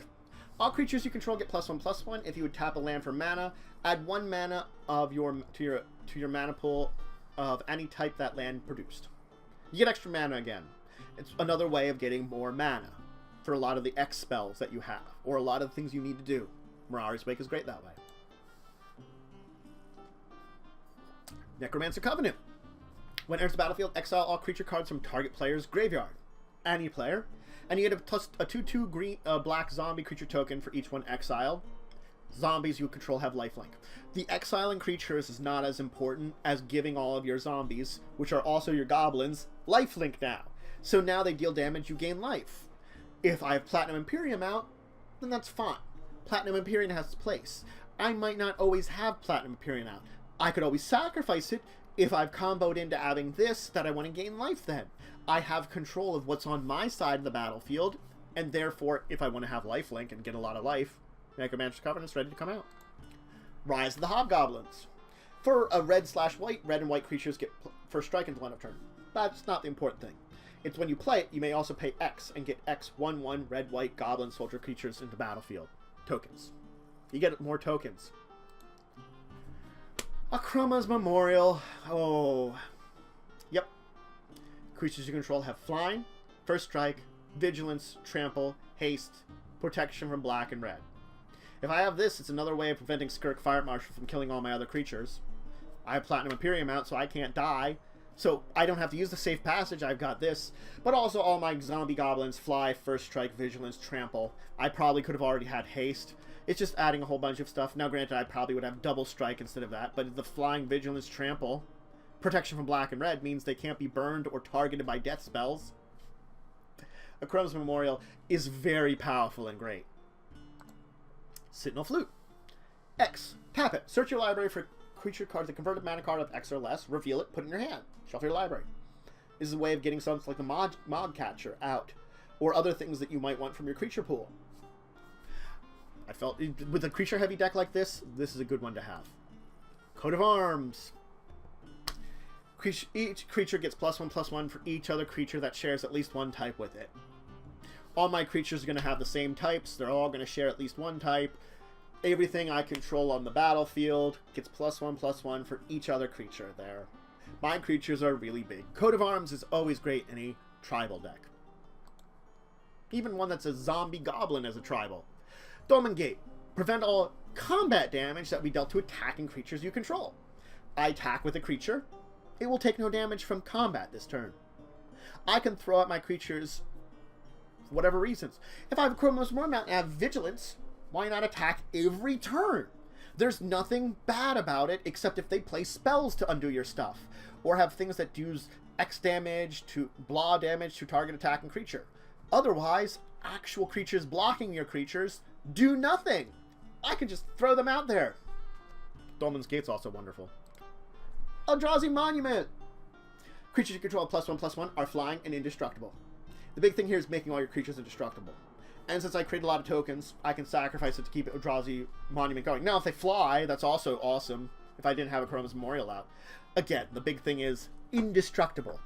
All creatures you control get +1/+1. If you would tap a land for mana, add 1 mana of to your mana pool of any type that land produced. You get extra mana again. It's another way of getting more mana for a lot of the X spells that you have, or a lot of things you need to do. Mirari's Wake is great that way. Necromancer Covenant. When it enters the battlefield, exile all creature cards from target player's graveyard. Any player. And you get a 2/2 green black zombie creature token for each one exiled. Zombies you control have lifelink. The exiling creatures is not as important as giving all of your zombies, which are also your goblins, lifelink now. So now they deal damage, you gain life. If I have Platinum Imperium out, then that's fine. Platinum Imperium has its place. I might not always have Platinum Imperium out. I could always sacrifice it if I've comboed into having this that I want to gain life then. I have control of what's on my side of the battlefield, and therefore, if I want to have lifelink and get a lot of life, Necromancer's Covenant's ready to come out. Rise of the Hobgoblins. For a red/white, red and white creatures get first strike until end of turn. That's not the important thing. It's when you play it, you may also pay X and get X 1/1 red/white goblin soldier creatures into battlefield. Tokens. You get more tokens. Akroma's Memorial. Oh. Yep. Creatures you control have flying, first strike, vigilance, trample, haste, protection from black and red. If I have this, it's another way of preventing Skirk Fire Marshal from killing all my other creatures. I have Platinum Imperium out, so I can't die. So I don't have to use the safe passage. I've got this. But also all my zombie goblins, fly, first strike, vigilance, trample. I probably could have already had haste. It's just adding a whole bunch of stuff. Now, granted, I probably would have double strike instead of that. But the flying, vigilance, trample, protection from black and red means they can't be burned or targeted by death spells. A Chrome's Memorial is very powerful and great. Sentinel Flute. X. Tap it. Search your library for creature cards that convert a mana card of X or less. Reveal it. Put it in your hand. Shuffle your library. This is a way of getting something like the Mod Catcher out. Or other things that you might want from your creature pool. I felt, with a creature-heavy deck like this is a good one to have. Coat of Arms. Each creature gets +1/+1 for each other creature that shares at least one type with it. All my creatures are going to have the same types. They're all going to share at least one type. Everything I control on the battlefield gets +1/+1 for each other creature there. My creatures are really big. Coat of Arms is always great in a tribal deck. Even one that's a zombie goblin as a tribal. Dolmen Gate. Prevent all combat damage that we dealt to attacking creatures you control. I attack with a creature. It will take no damage from combat this turn. I can throw out my creatures for whatever reasons. If I have a Chrome's Memorial and I have Vigilance, why not attack every turn? There's nothing bad about it except if they play spells to undo your stuff. Or have things that do X damage to blah damage to target attacking creature. Otherwise, actual creatures blocking your creatures do nothing. I can just throw them out there. Dolmen's Gate's also wonderful. Eldrazi Monument. Creatures you control +1/+1 are flying and indestructible. The big thing here is making all your creatures indestructible. And since I create a lot of tokens, I can sacrifice it to keep Eldrazi Monument going. Now, if they fly, that's also awesome. If I didn't have a Chrome's Memorial out. Again, the big thing is indestructible.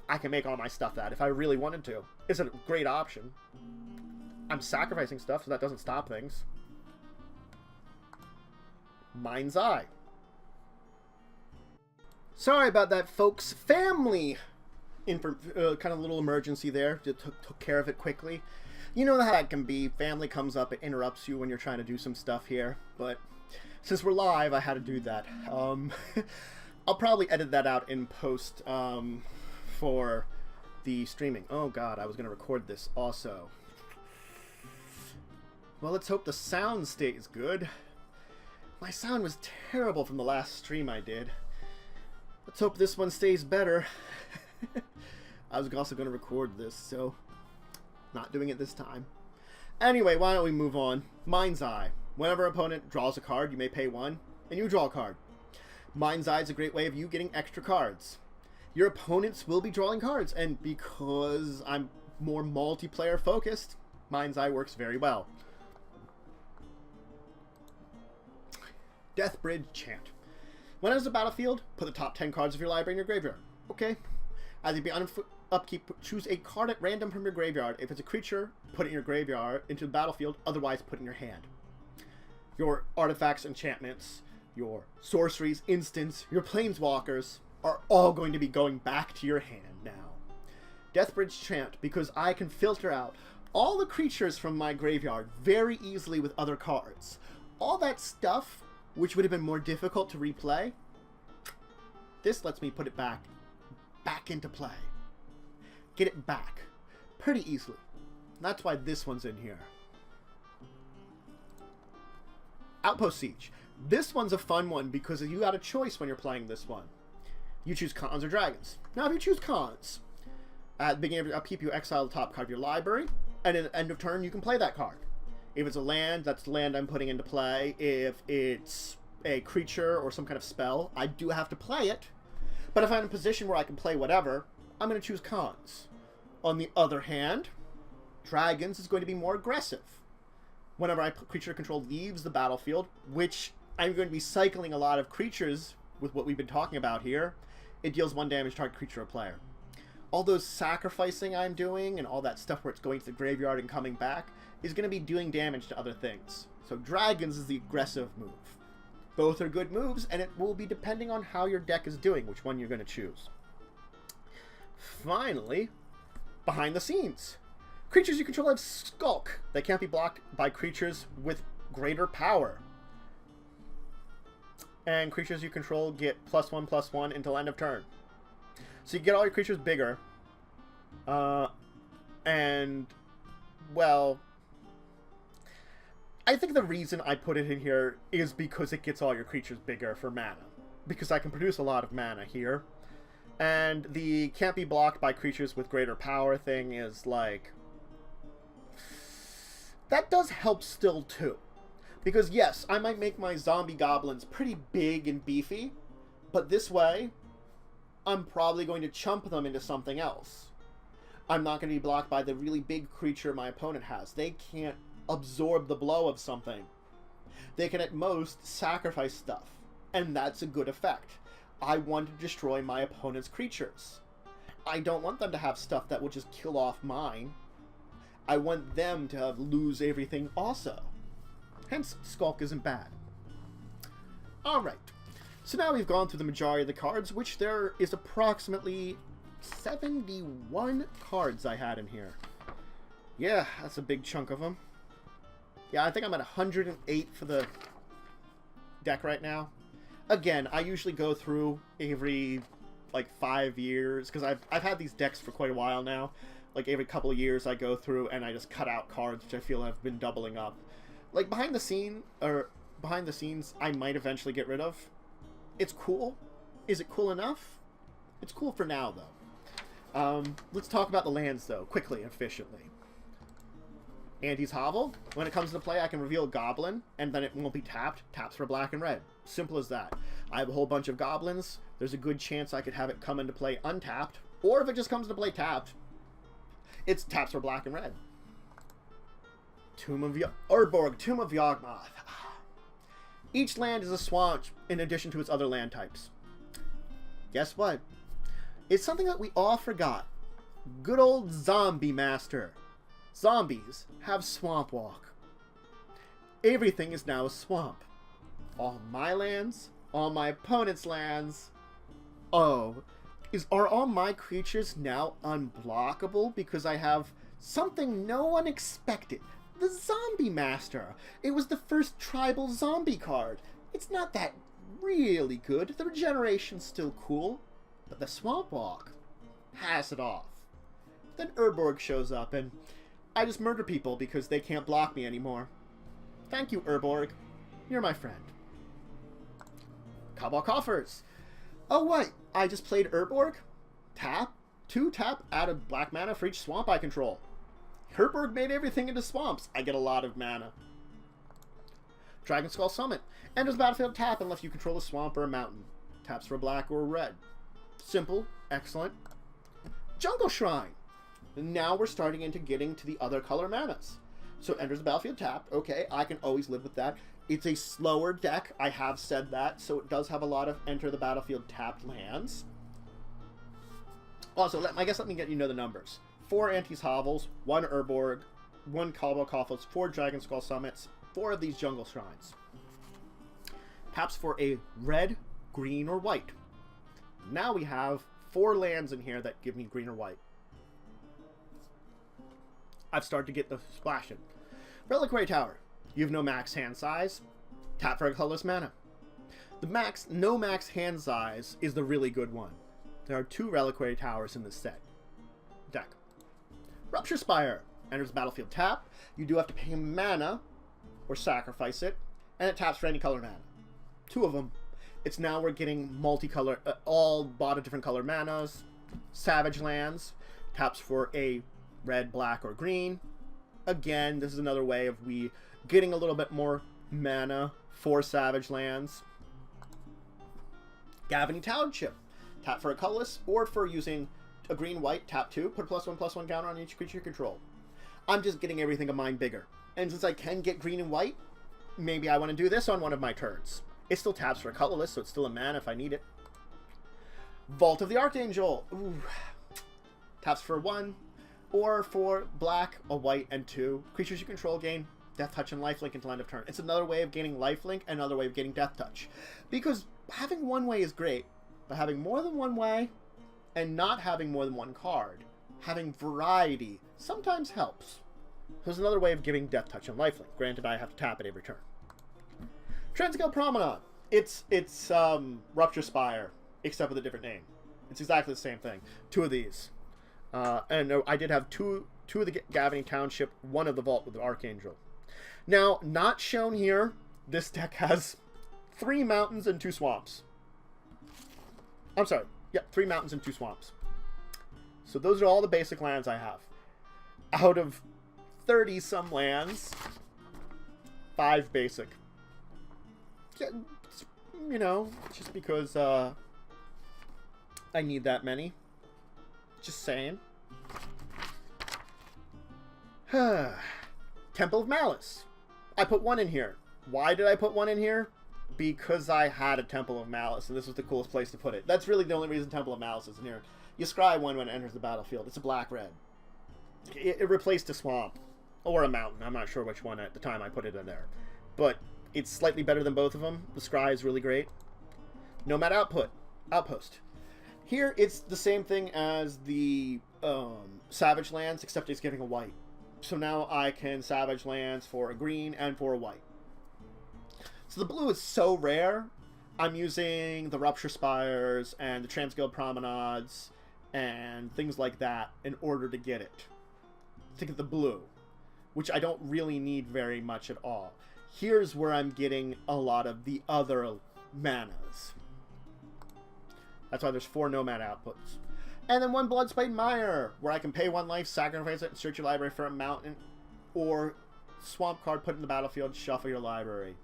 I can make all my stuff that if I really wanted to. It's a great option. I'm sacrificing stuff, so that doesn't stop things. Mind's Eye. Sorry about that, folks. Family kind of little emergency there. Just took care of it quickly. You know how that can be. Family comes up, it interrupts you when you're trying to do some stuff here. But since we're live, I had to do that. I'll probably edit that out in post for the streaming. Oh god, I was going to record this also. Well, let's hope the sound stays good. My sound was terrible from the last stream I did. Let's hope this one stays better. I was also going to record this, so not doing it this time. Anyway, why don't we move on? Mind's Eye. Whenever an opponent draws a card, you may pay 1, and you draw a card. Mind's Eye is a great way of you getting extra cards. Your opponents will be drawing cards, and because I'm more multiplayer focused, Mind's Eye works very well. Deathbridge Chant. When it is a battlefield, put the top 10 cards of your library in your graveyard. Okay. As you be on upkeep, choose a card at random from your graveyard. If it's a creature, put it in your graveyard into the battlefield. Otherwise, put it in your hand. Your artifacts, enchantments, your sorceries, instants, your planeswalkers are all going to be going back to your hand now. Deathbridge Chant, because I can filter out all the creatures from my graveyard very easily with other cards. All that stuff, which would have been more difficult to replay, this lets me put it back into play. Get it back pretty easily. That's why this one's in here. Outpost Siege. This one's a fun one because you got a choice when you're playing this one. You choose cons or dragons. Now, if you choose cons, at the beginning of your upkeep, you exile the top card of your library, and at the end of turn, you can play that card. If it's a land, that's the land I'm putting into play. If it's a creature or some kind of spell, I do have to play it. But if I'm in a position where I can play whatever, I'm going to choose cons. On the other hand, dragons is going to be more aggressive. Whenever a creature control leaves the battlefield, which I'm going to be cycling a lot of creatures with what we've been talking about here, it deals 1 damage to target creature or player. All those sacrificing I'm doing and all that stuff where it's going to the graveyard and coming back is going to be doing damage to other things. So dragons is the aggressive move. Both are good moves, and it will be depending on how your deck is doing, which one you're going to choose. Finally, behind the scenes. Creatures you control have Skulk. They can't be blocked by creatures with greater power. and creatures you control get +1/+1 until end of turn. So you get all your creatures bigger, and, well, I think the reason I put it in here is because it gets all your creatures bigger for mana. Because I can produce a lot of mana here. And the can't be blocked by creatures with greater power thing is like... that does help still too. Because yes, I might make my zombie goblins pretty big and beefy, but this way, I'm probably going to chump them into something else. I'm not going to be blocked by the really big creature my opponent has. They can't absorb the blow of something. They can at most sacrifice stuff, and that's a good effect. I want to destroy my opponent's creatures. I don't want them to have stuff that will just kill off mine. I want them to lose everything also. Hence, Skulk isn't bad. Alright, so now we've gone through the majority of the cards, which there is approximately 71 cards I had in here. Yeah, that's a big chunk of them. Yeah, I think I'm at 108 for the deck right now. Again, I usually go through every, like, 5 years, because I've had these decks for quite a while now. Like, every couple of years I go through and I just cut out cards which I feel have been doubling up. Like, behind the scenes, I might eventually get rid of. It's cool. Is it cool enough? It's cool for now, though. Let's talk about the lands, though, quickly and efficiently. Anti's Hovel. When it comes into play, I can reveal a goblin, and then it won't be tapped. Taps for black and red. Simple as that. I have a whole bunch of goblins. There's a good chance I could have it come into play untapped, or if it just comes into play tapped, it's taps for black and red. Urborg, Tomb of Yawgmoth. Each land is a swamp in addition to its other land types. Guess what? It's something that we all forgot. Good old Zombie Master. Zombies have Swamp Walk. Everything is now a swamp. All my lands, all my opponent's lands. Oh, are all my creatures now unblockable because I have something no one expected? The Zombie Master. It was the first tribal zombie card. It's not that really good. The regeneration's still cool, but the Swamp Walk, pass it off. Then Urborg shows up and I just murder people because they can't block me anymore. Thank you, Urborg. You're my friend. Cabal Coffers. Oh, what? I just played Urborg? Tap. 2 tap, add a black mana for each swamp I control. Urborg made everything into swamps. I get a lot of mana. Dragon Skull Summit. Enters battlefield tap unless you control a swamp or a mountain. Taps for black or red. Simple. Excellent. Jungle Shrine. Now we're starting into getting to the other color manas. So enters the battlefield tapped. Okay, I can always live with that. It's a slower deck. I have said that. So it does have a lot of enter the battlefield tapped lands. Also, let me get you know the numbers. 4 Anti's Hovels, 1 Urborg, 1 Cabal Coffers, 4 Dragon Skull Summits, 4 of these Jungle Shrines. Taps for a red, green, or white. Now we have 4 lands in here that give me green or white. I've started to get the splashing. Reliquary Tower. You have no max hand size. Tap for a colorless mana. The no max hand size is the really good one. There are 2 Reliquary Towers in this deck. Rupture Spire. Enters the battlefield tap. You do have to pay mana or sacrifice it, and it taps for any color mana. 2 of them. It's now we're getting multicolor, all bought of different color manas. Savage lands. Taps for a red, black, or green. Again, this is another way of we getting a little bit more mana for Savage lands. Gavany Township. Tap for a colorless, or for using a green-white, tap 2, put a +1/+1 counter on each creature you control. I'm just getting everything of mine bigger. And since I can get green and white, maybe I want to do this on one of my turns. It still taps for a colorless, so it's still a mana if I need it. Vault of the Archangel. Ooh. Taps for 1, or for black, a white, and 2. Creatures you control gain Death Touch and Lifelink until end of turn. It's another way of gaining Lifelink, another way of getting Death Touch. Because having one way is great, but having more than one way, and not having more than one card, having variety, sometimes helps. There's another way of giving Death Touch and Lifelink. Granted, I have to tap it every turn. Transguild Promenade. It's Rupture Spire, except with a different name. It's exactly the same thing. Two of these. And I did have two of the Gavany Township, one of the Vault with the Archangel. Now, not shown here, this deck has 3 mountains and 2 swamps. I'm sorry. Yeah, 3 mountains and 2 swamps. So those are all the basic lands I have. Out of 30-some lands, 5 basic. You know, just because I need that many. Just saying. Temple of Malice. I put 1 in here. Why did I put 1 in here? Because I had a Temple of Malice, and this was the coolest place to put it. That's really the only reason Temple of Malice is in here. You scry 1 when it enters the battlefield. It's a black-red. It replaced a swamp. Or a mountain. I'm not sure which one at the time I put it in there. But it's slightly better than both of them. The scry is really great. Nomad Outpost. Here, it's the same thing as the Savage Lands, except it's getting a white. So now I can Savage Lands for a green and for a white. So the blue is so rare, I'm using the Rupture Spires and the Transguild Promenades and things like that in order to get it. To get the blue, which I don't really need very much at all. Here's where I'm getting a lot of the other manas. That's why there's 4 Nomad outputs. And then 1 Bloodspite Mire, where I can pay 1 life, sacrifice it, and search your library for a mountain, or swamp card, put it in the battlefield, shuffle your library.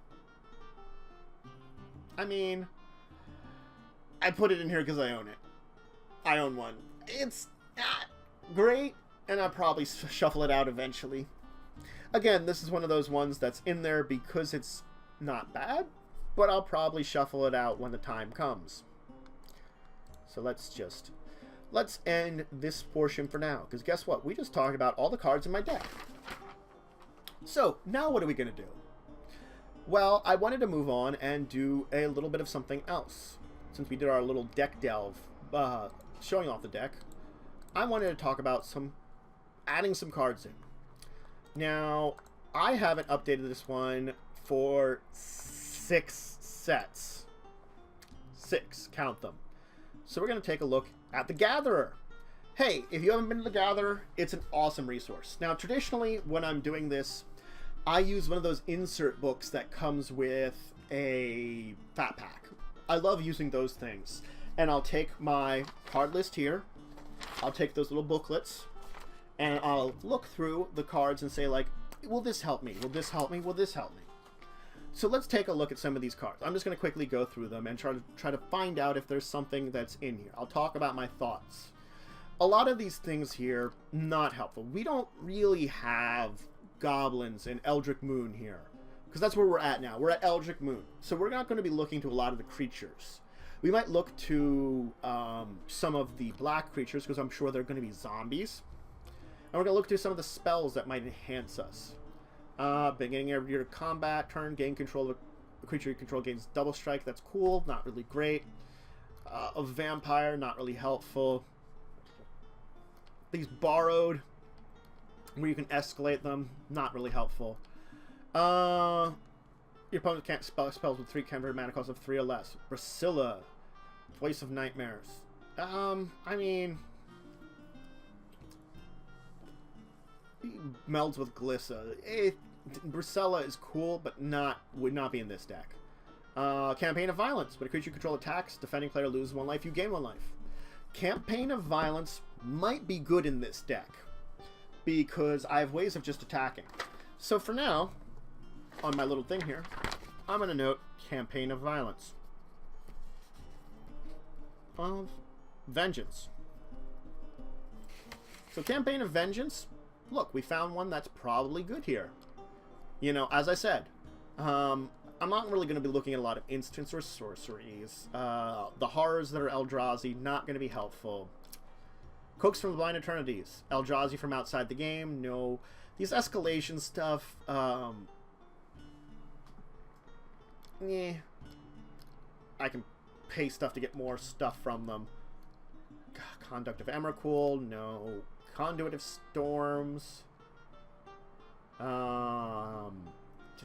I mean, I put it in here because I own it. I own 1. It's not great, and I'll probably shuffle it out eventually. Again, this is one of those ones that's in there because it's not bad, but I'll probably shuffle it out when the time comes. So let's end this portion for now, because guess what? We just talked about all the cards in my deck. So, now what are we going to do? Well, I wanted to move on and do a little bit of something else. Since we did our little deck delve, showing off the deck, I wanted to talk about adding some cards in. Now, I haven't updated this one for 6 sets. 6, count them. So we're going to take a look at the Gatherer. Hey, if you haven't been to the Gatherer, it's an awesome resource. Now, traditionally, when I'm doing this, I use one of those insert books that comes with a fat pack. I love using those things. And I'll take my card list here. I'll take those little booklets. And I'll look through the cards and say, like, will this help me? Will this help me? Will this help me? So let's take a look at some of these cards. I'm just going to quickly go through them and try to find out if there's something that's in here. I'll talk about my thoughts. A lot of these things here, not helpful. We don't really have goblins in Eldritch Moon here, because that's where we're at now. We're at Eldritch Moon. So we're not going to be looking to a lot of the creatures. We might look to some of the black creatures, because I'm sure they're going to be zombies. And we're going to look to some of the spells that might enhance us. Beginning of your combat turn, gain control of a creature you control gains double strike. That's cool, not really great. A vampire, not really helpful. These borrowed, where you can escalate them, not really helpful. Your opponent can't spell spells with 3 converted mana cost of 3 or less. Brasilla, Voice of Nightmares. I mean, melds with Glissa. Brasilla is cool, but would not be in this deck. Campaign of Violence. When a creature you control attacks, defending player loses 1 life, you gain 1 life. Campaign of Violence might be good in this deck, because I have ways of just attacking. So for now, on my little thing here, I'm going to note Campaign of Violence. Of Vengeance. So Campaign of Vengeance, look, we found one that's probably good here. You know, as I said, I'm not really going to be looking at a lot of instants or sorceries. The horrors that are Eldrazi, not going to be helpful. Coax from the Blind Eternities. Eldrazi from outside the game, no. These escalation stuff, I can pay stuff to get more stuff from them. Conduct of Emrakul, no. Conduit of Storms. To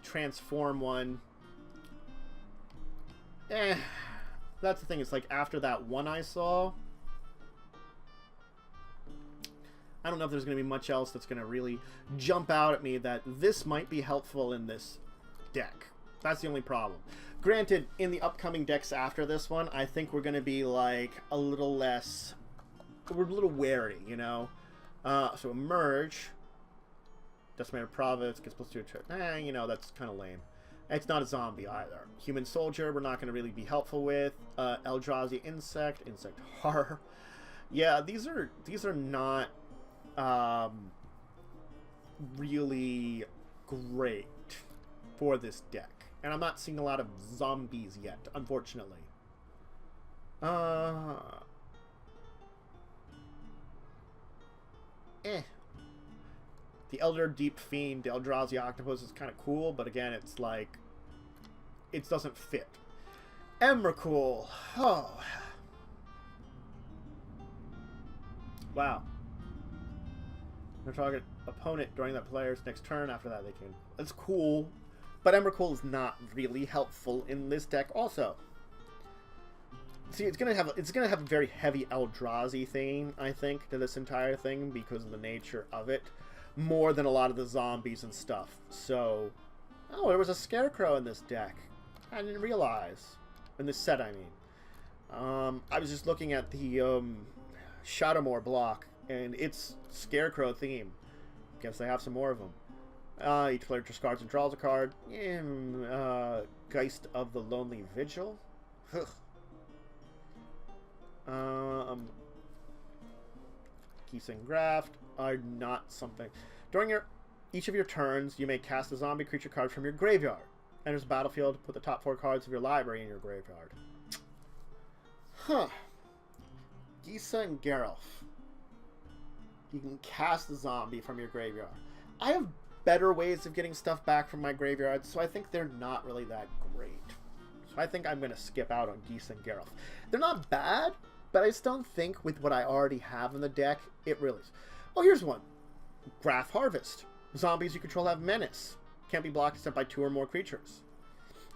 transform one. That's the thing. It's like after that one I saw, I don't know if there's going to be much else that's going to really jump out at me that this might be helpful in this deck. That's the only problem. Granted, in the upcoming decks after this one, I think we're going to be like a little less... We're a little wary, you know? So Emerge. Decimator Province gets plus 2 to... you know, that's kind of lame. It's not a zombie either. Human Soldier, we're not going to really be helpful with. Eldrazi Insect, Insect Horror. Yeah, these are not really great for this deck. And I'm not seeing a lot of zombies yet, unfortunately. The Elder Deep Fiend, the Eldrazi Octopus is kind of cool, but again, it's like... It doesn't fit. Emrakul. Oh. Wow. They're target opponent during that player's next turn. After that, they can... That's cool. But Emrakul is not really helpful in this deck also. See, it's gonna have a very heavy Eldrazi theme, I think, to this entire thing because of the nature of it. More than a lot of the zombies and stuff. So, oh, there was a Scarecrow in this deck. I didn't realize. In this set, I mean. I was just looking at the Shadowmoor block, and it's Scarecrow theme. Guess they have some more of them. Each player discards and draws a card. Geist of the Lonely Vigil. Geese and Graft are not something. During each of your turns, you may cast a zombie creature card from your graveyard. Enters the battlefield, put the top 4 cards of your library in your graveyard. Huh. Gisa and Geralf. You can cast a zombie from your graveyard. I have better ways of getting stuff back from my graveyard, so I think they're not really that great. So I think I'm going to skip out on Geese and Geralf. They're not bad, but I just don't think with what I already have in the deck, it really is. Oh, here's one. Graph Harvest. Zombies you control have Menace. Can't be blocked except by 2 or more creatures.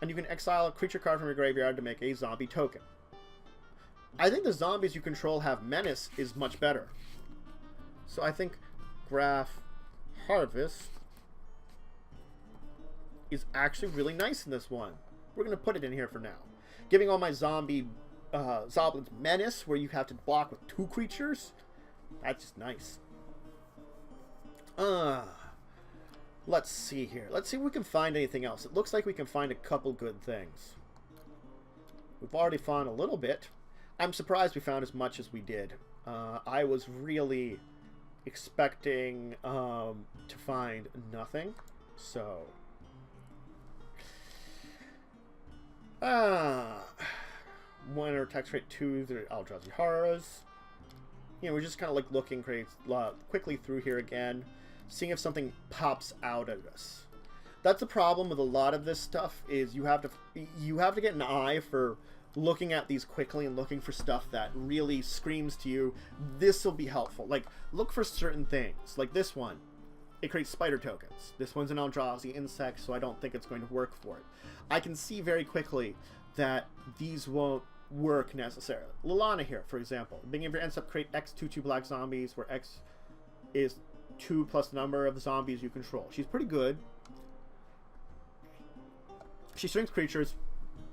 And you can exile a creature card from your graveyard to make a zombie token. I think the zombies you control have Menace is much better. So I think Graph Harvest is actually really nice in this one. We're going to put it in here for now. Giving all my zombie Zoblins Menace, where you have to block with 2 creatures. That's just nice. Let's see here. Let's see if we can find anything else. It looks like we can find a couple good things. We've already found a little bit. I'm surprised we found as much as we did. I was really expecting to find nothing. So... Winner text rate 2, the Eldrazi Horrors. You know, we're just kind of like looking quickly through here again, seeing if something pops out at us. That's the problem with a lot of this stuff, is you have to get an eye for looking at these quickly and looking for stuff that really screams to you, this will be helpful. Like, look for certain things. Like this one. It creates spider tokens. This one's an Eldrazi insect, so I don't think it's going to work for it. I can see very quickly that these won't work necessarily. Lilana here, for example. Beginning of your end step, create X 2/2 black zombies, where X is 2 plus the number of the zombies you control. She's pretty good. She swings creatures,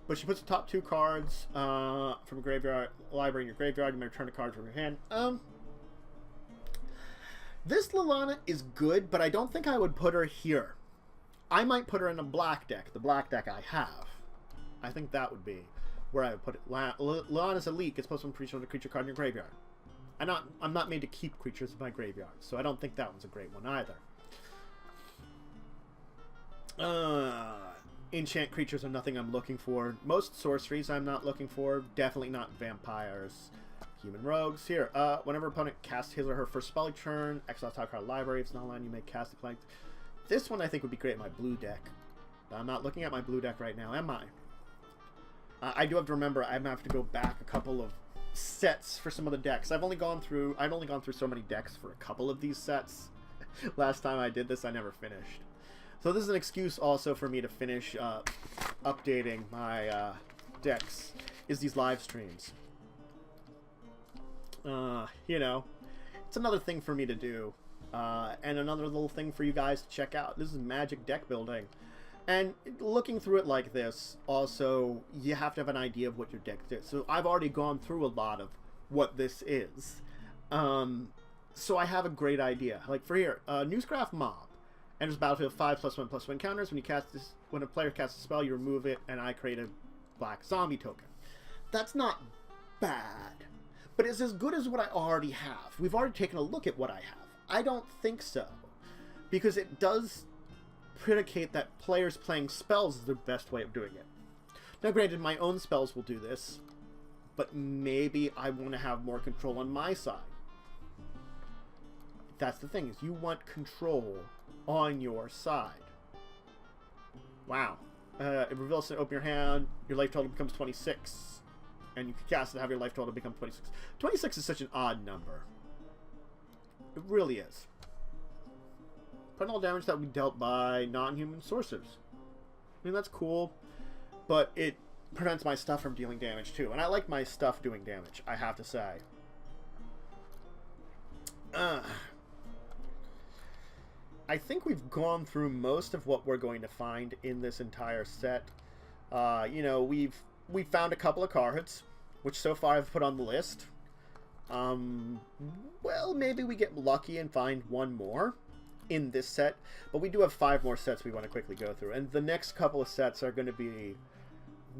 but she puts the top 2 cards from a graveyard library in your graveyard. You may return a card from your hand. This Lilana is good, but I don't think I would put her here. I might put her in a black deck, the black deck I have. I think that would be where I would put it. Lilana's Elite gets plus 1 creature on a creature card in your graveyard. I'm not made to keep creatures in my graveyard, so I don't think that one's a great one either. Enchant creatures are nothing I'm looking for. Most sorceries I'm not looking for. Definitely not vampires. Human rogues. Here, whenever opponent casts his or her first spell each turn, exile top card library. If it's not online, you may cast a blank. This one I think would be great in my blue deck. But I'm not looking at my blue deck right now, am I? I do have to remember I'm gonna have to go back a couple of sets for some of the decks. I've only gone through so many decks for a couple of these sets. Last time I did this, I never finished. So this is an excuse also for me to finish updating my decks is these live streams. You know, it's another thing for me to do. And another little thing for you guys to check out. This is Magic deck building. And looking through it like this, also, you have to have an idea of what your deck is. So I've already gone through a lot of what this is. So I have a great idea. Like for here, Newscraft Mob. Enters battlefield 5/1/1 counters. When a player casts a spell, you remove it, and I create a black zombie token. That's not bad. But it's as good as what I already have. We've already taken a look at what I have. I don't think so. Because it does predicate that players playing spells is the best way of doing it. Now granted, my own spells will do this, but maybe I want to have more control on my side. That's the thing, is you want control on your side. Wow. It reveals to open your hand, your life total becomes 26. And you can cast it and have your life total become 26. 26 is such an odd number. It really is. Prevent all damage that will be dealt by non-human sources. I mean, that's cool, but it prevents my stuff from dealing damage too. And I like my stuff doing damage, I have to say. I think we've gone through most of what we're going to find in this entire set. You know, we found a couple of cards, which so far I've put on the list. Well, maybe we get lucky and find one more in this set, but we do have 5 more sets we want to quickly go through, and the next couple of sets are going to be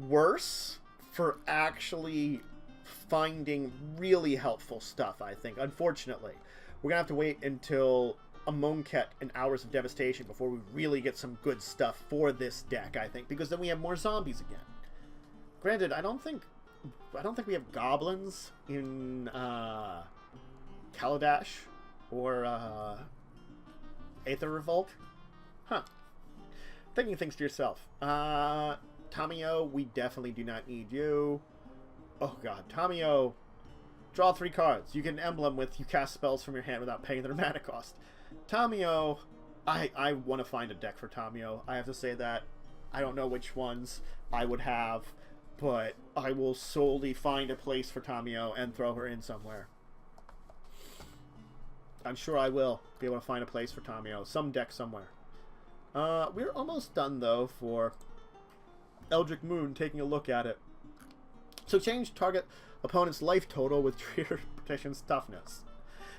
worse for actually finding really helpful stuff, I think. Unfortunately, we're going to have to wait until a Monket and Hours of Devastation before we really get some good stuff for this deck, I think, because then we have more zombies again. Granted, I don't think we have goblins in Kaladesh or Aether Revolt. Huh. Thinking things to yourself. Tamio, we definitely do not need you. Oh god, Tamio. Draw 3 cards. You get an emblem with you cast spells from your hand without paying their mana cost. Tamio, I want to find a deck for Tamio. I have to say that. I don't know which ones I would have, but I will solely find a place for Tamio and throw her in somewhere. I'm sure I will be able to find a place for Tamio. Some deck somewhere. We're almost done, though, for Eldritch Moon, taking a look at it. So change target opponent's life total with Trigger Protection's toughness.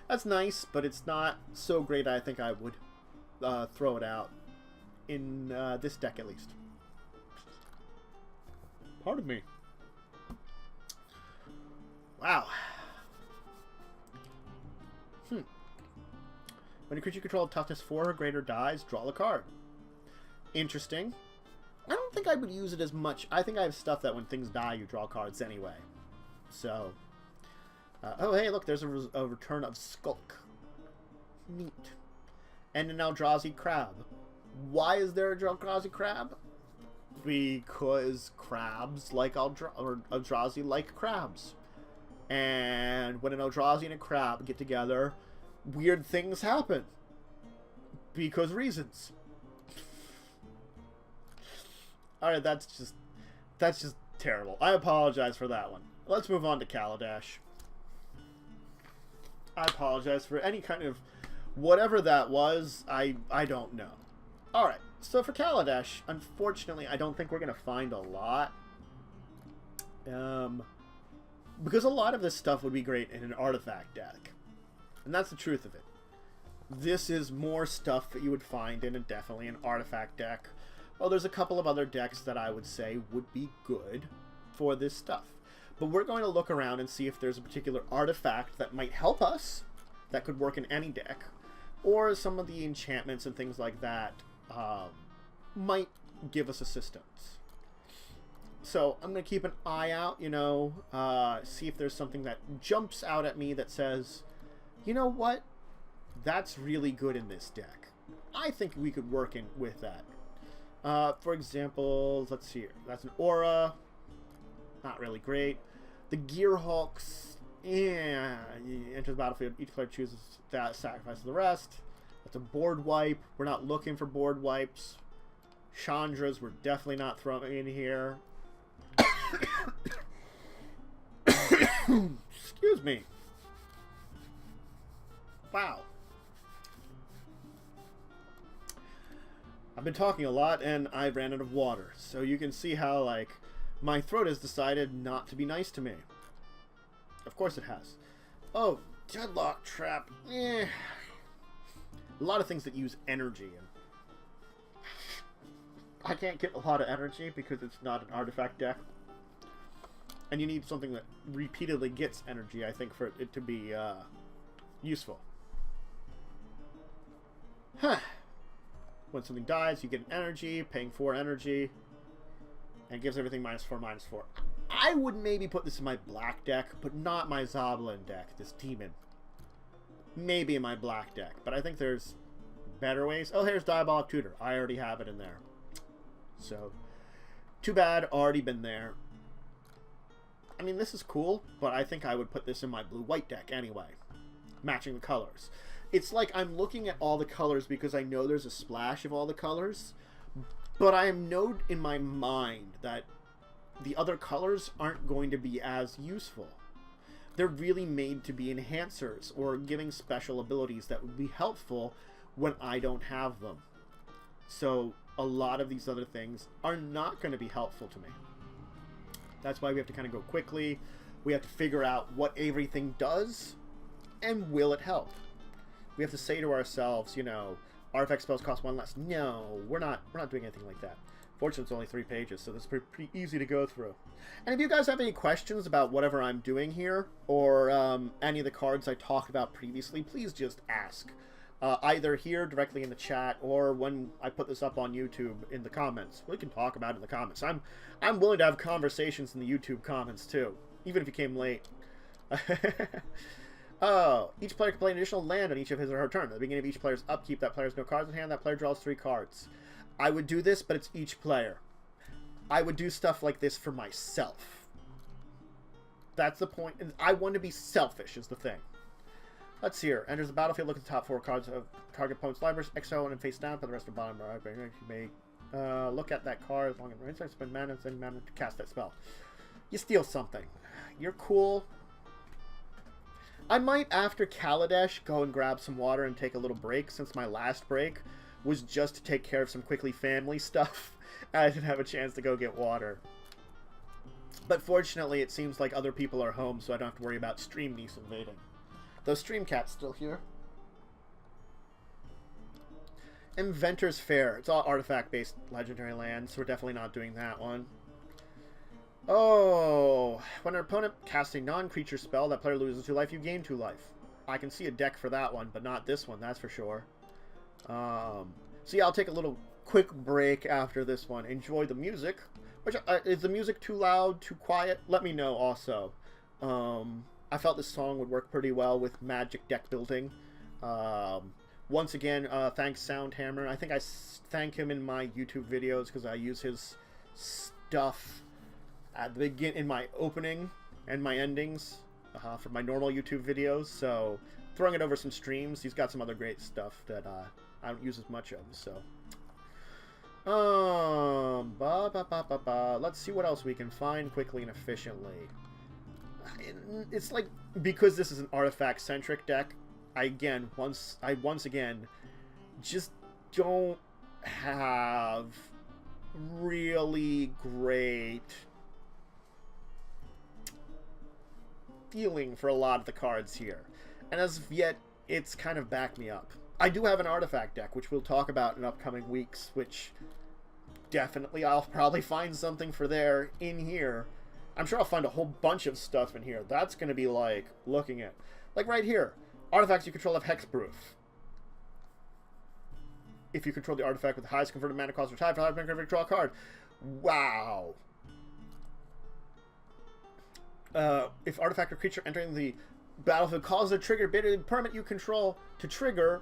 That's nice, but it's not so great I think I would throw it out. In this deck, at least. Pardon me. Wow. When a creature controlled toughness 4 or greater dies, draw a card. Interesting. I don't think I would use it as much. I think I have stuff that when things die, you draw cards anyway. So. Oh, hey, look, there's a return of Skulk. Neat. And an Eldrazi Crab. Why is there a Eldrazi Crab? Because crabs like Eldrazi like crabs. And when an Eldrazi and a crab get together, weird things happen. Because reasons. Alright, that's just terrible. I apologize for that one. Let's move on to Kaladesh. I apologize for any kind of whatever that was. I don't know. Alright, so for Kaladesh, unfortunately, I don't think we're going to find a lot. Because a lot of this stuff would be great in an artifact deck. And that's the truth of it. This is more stuff that you would find in definitely an artifact deck. Well, there's a couple of other decks that I would say would be good for this stuff. But we're going to look around and see if there's a particular artifact that might help us, that could work in any deck, or some of the enchantments and things like that might give us assistance. So I'm going to keep an eye out, you know, see if there's something that jumps out at me that says, you know what, that's really good in this deck. I think we could work in with that. For example, let's see here. That's an Aura. Not really great. The Gearhulks. Yeah. You enter the battlefield. Each player chooses that sacrifice the rest. That's a board wipe. We're not looking for board wipes. Chandras we're definitely not throwing in here. Excuse me. Wow. I've been talking a lot and I ran out of water. So you can see how, like, my throat has decided not to be nice to me. Of course it has. Oh, deadlock trap. Eh. A lot of things that use energy. And I can't get a lot of energy because it's not an artifact deck. And you need something that repeatedly gets energy, I think, for it to be useful. Huh. When something dies, you get an energy, paying 4 energy, and it gives everything -4/-4. I would maybe put this in my black deck, but not my Zoblin deck, this demon. Maybe in my black deck, but I think there's better ways. Oh, here's Diabolic Tutor. I already have it in there. So, too bad, already been there. I mean, this is cool, but I think I would put this in my blue-white deck anyway. Matching the colors. It's like I'm looking at all the colors because I know there's a splash of all the colors, but I know in my mind that the other colors aren't going to be as useful. They're really made to be enhancers or giving special abilities that would be helpful when I don't have them. So a lot of these other things are not going to be helpful to me. That's why we have to kind of go quickly. We have to figure out what everything does and will it help. We have to say to ourselves, you know, artifact spells cost 1 less. No, we're not doing anything like that. Fortunately, it's only 3 pages, so this is pretty easy to go through. And if you guys have any questions about whatever I'm doing here, or any of the cards I talked about previously, please just ask. Either here, directly in the chat, or when I put this up on YouTube in the comments. We can talk about it in the comments. I'm willing to have conversations in the YouTube comments, too, even if you came late. Oh, each player can play an additional land on each of his or her turn. At the beginning of each player's upkeep, that player has no cards in hand. That player draws 3 cards. I would do this, but it's each player. I would do stuff like this for myself. That's the point. I want to be selfish is the thing. Let's see here. Enters the battlefield. Look at the top 4 cards of target opponent's library. Exile one and face down. Put the rest of the bottom right. You may look at that card as long as it's spend mana and send mana to cast that spell. You steal something. You're cool. I might, after Kaladesh, go and grab some water and take a little break, since my last break was just to take care of some quickly family stuff, and I didn't have a chance to go get water. But fortunately, it seems like other people are home, so I don't have to worry about Stream Niece invading. Though Stream Cat's still here. Inventor's Fair. It's all artifact-based legendary lands, so we're definitely not doing that one. Oh, when an opponent casts a non-creature spell, that player loses 2 life, you gain 2 life. I can see a deck for that one, but not this one, that's for sure. So yeah, I'll take a little quick break after this one. Enjoy the music. Which, is the music too loud, too quiet? Let me know also. I felt this song would work pretty well with Magic deck building. Once again, thanks Soundhammer. I think I thank him in my YouTube videos because I use his stuff at the beginning, in my opening and my endings for my normal YouTube videos. So throwing it over some streams, he's got some other great stuff that I don't use as much of. So let's see what else we can find quickly and efficiently. It's like, because this is an artifact centric deck, I once again just don't have really great feeling for a lot of the cards here, and as of yet it's kind of backed me up. I do have an artifact deck which we'll talk about in upcoming weeks, which definitely I'll probably find something for there in here. I'm sure I'll find a whole bunch of stuff in here. That's going to be like looking at, like right here, artifacts you control have hexproof. If you control the artifact with the highest converted mana cost or type, draw a card. Wow. If artifact or creature entering the battlefield causes a trigger ability permanent you control to trigger,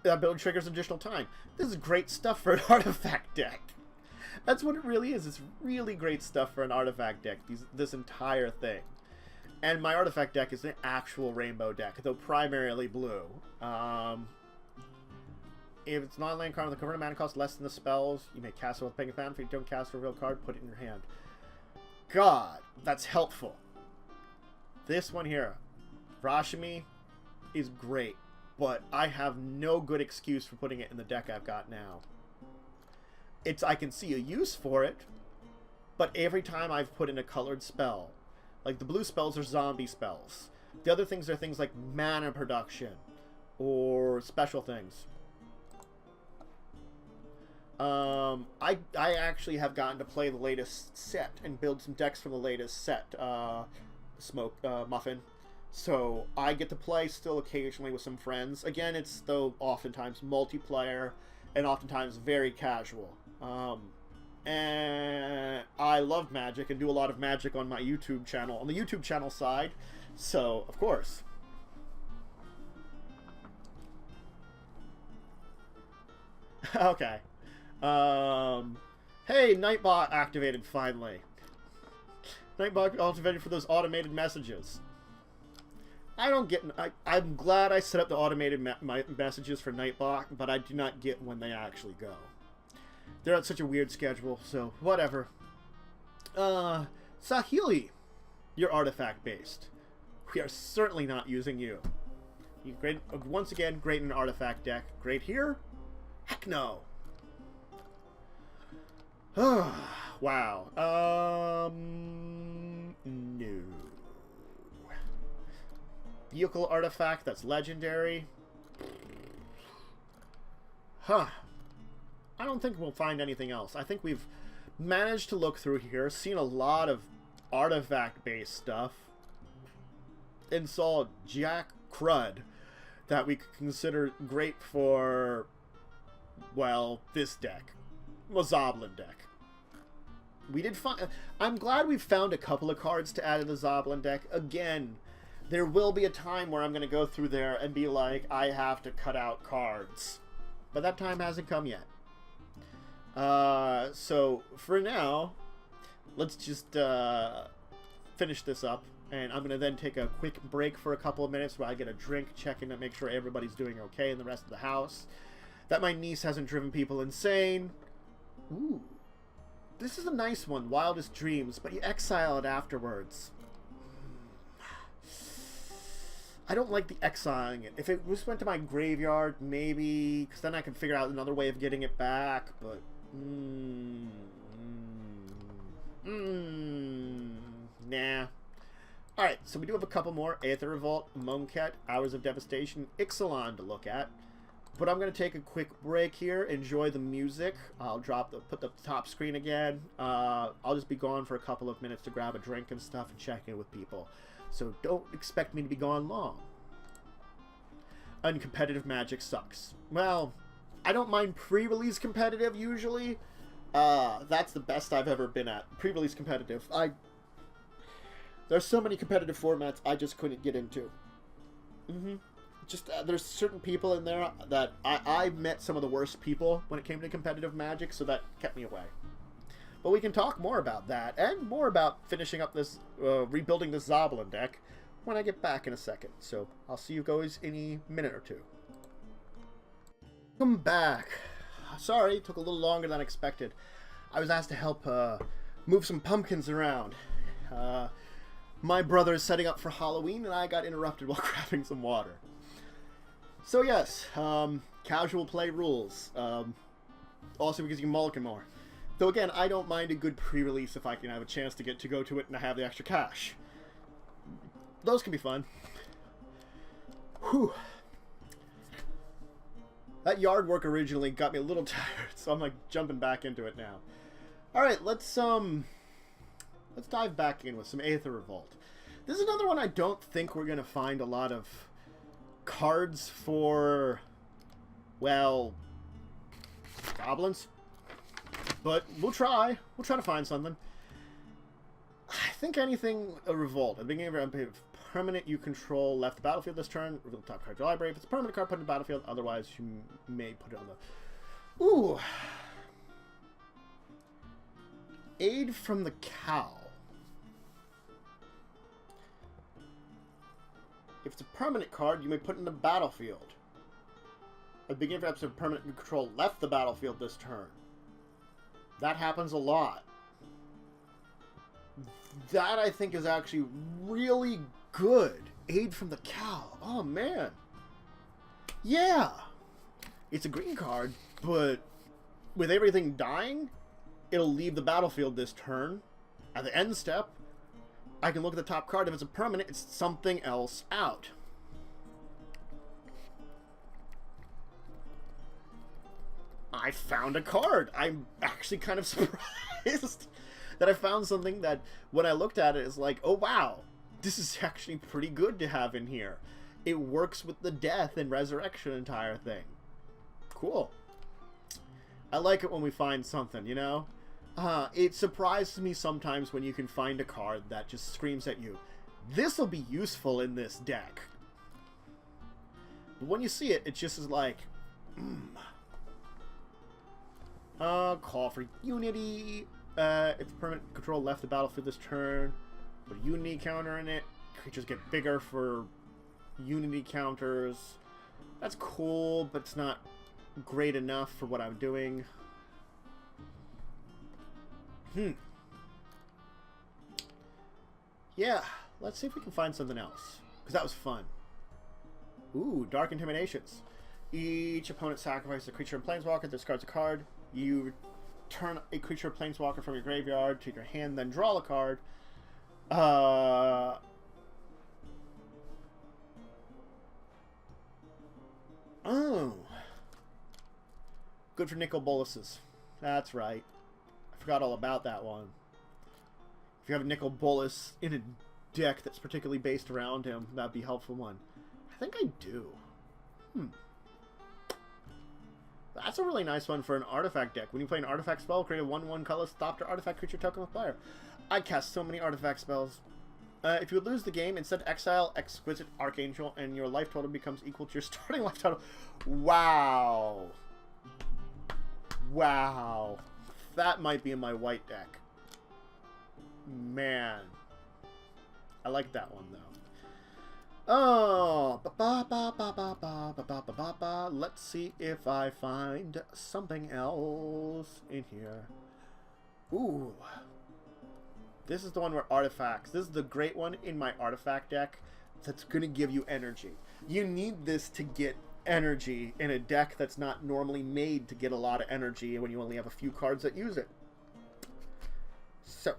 that ability triggers additional time. This is great stuff for an artifact deck. That's what it really is. It's really great stuff for an artifact deck, this entire thing. And my artifact deck is an actual rainbow deck, though primarily blue. If it's not a land card with a converted mana cost less than the spells, you may cast it with paying a mana. If you don't cast a real card, put it in your hand. God, that's helpful. This one here, Rashmi, is great, but I have no good excuse for putting it in the deck I've got now. I can see a use for it, but every time I've put in a colored spell, like the blue spells are zombie spells. The other things are things like mana production or special things. I actually have gotten to play the latest set and build some decks from the latest set, Muffin. So I get to play still occasionally with some friends. Again, it's though oftentimes multiplayer and oftentimes very casual. And I love Magic and do a lot of Magic on my YouTube channel, on the YouTube channel side. So, of course. Okay. Hey, Nightbot activated finally. Nightbot activated for those automated messages. I don't get... I'm glad I set up the automated messages for Nightbot, but I do not get when they actually go. They're on such a weird schedule, so whatever. Sahili, you're artifact-based. We are certainly not using you. You great, once again, great in an artifact deck. Great here? Heck no. Wow. No. Vehicle artifact that's legendary. Huh. I don't think we'll find anything else. I think we've managed to look through here, seen a lot of artifact-based stuff, and saw Jack Crud that we could consider great for, well, this deck. A Zoblin deck. We did find... I'm glad we've found a couple of cards to add to the Zoblin deck. Again, there will be a time where I'm going to go through there and be like, I have to cut out cards. But that time hasn't come yet. So, for now, let's just finish this up. And I'm going to then take a quick break for a couple of minutes while I get a drink, check in to make sure everybody's doing okay in the rest of the house. That my niece hasn't driven people insane. Ooh. This is a nice one, Wildest Dreams, but you exile it afterwards. I don't like the exiling it. If it just went to my graveyard, maybe, because then I can figure out another way of getting it back, but... Nah. Alright, so we do have a couple more. Aether Revolt, Monket, Hours of Devastation, Ixalan to look at. But I'm going to take a quick break here, enjoy the music. I'll put the top screen again. I'll just be gone for a couple of minutes to grab a drink and stuff and check in with people. So don't expect me to be gone long. Uncompetitive Magic sucks. Well, I don't mind pre-release competitive usually. That's the best I've ever been at. Pre-release competitive. There's so many competitive formats I just couldn't get into. Just there's certain people in there that I met some of the worst people when it came to competitive Magic, so that kept me away. But we can talk more about that and more about finishing up this, rebuilding this Zoblin deck when I get back in a second. So I'll see you guys in a minute or two. Come back. Sorry, it took a little longer than expected. I was asked to help move some pumpkins around. My brother is setting up for Halloween, and I got interrupted while grabbing some water. So yes, casual play rules. Also because you can mulligan more. Though again, I don't mind a good pre-release if I can have a chance to go to it and I have the extra cash. Those can be fun. Whew. That yard work originally got me a little tired, so I'm like jumping back into it now. Alright, let's dive back in with some Aether Revolt. This is another one I don't think we're gonna find a lot of cards for, well, goblins. But we'll try. We'll try to find something. I think anything a revolt. At the beginning of your permanent you control left the battlefield this turn. Reveal the top card of your library. If it's a permanent card, put it in the battlefield. Otherwise, you may put it on the... Ooh. Aid from the Cow. If it's a permanent card, you may put it in the battlefield. At the beginning of your episode, permanent you control left the battlefield this turn. That happens a lot. That, I think, is actually really good. Aid from the cow. Oh, man. Yeah. It's a green card, but with everything dying, it'll leave the battlefield this turn. At the end step, I can look at the top card. If it's a permanent, it's something else out. I found a card. I'm actually kind of surprised that I found something that, when I looked at it, is like, oh wow, this is actually pretty good to have in here. It works with the death and resurrection entire thing. Cool. I like it when we find something, you know? It surprises me sometimes when you can find a card that just screams at you, this'll be useful in this deck. But when you see it, it just is like, call for unity. If permanent control left the battlefield this turn, put a unity counter in it. Creatures get bigger for unity counters. That's cool, but it's not great enough for what I'm doing. Yeah, let's see if we can find something else, because that was fun. Ooh, Dark Intimidations. Each opponent sacrifices a creature and planeswalker, discards a card. You return a creature or planeswalker from your graveyard to your hand, then draw a card. Oh. Good for nickel boluses. That's right. I forgot all about that one. If you have a nickel bolus in a deck that's particularly based around him, that'd be a helpful one. I think I do. That's a really nice one for an artifact deck. When you play an artifact spell, create a 1/1 color, stop your artifact creature token with player. I cast so many artifact spells. If you lose the game, instead exile Exquisite Archangel, and your life total becomes equal to your starting life total. Wow. Wow. That might be in my white deck. Man. I like that one, though. Oh, let's see if I find something else in here. Ooh. This is the one where artifacts. This is the great one in my artifact deck that's going to give you energy. You need this to get energy in a deck that's not normally made to get a lot of energy when you only have a few cards that use it. So,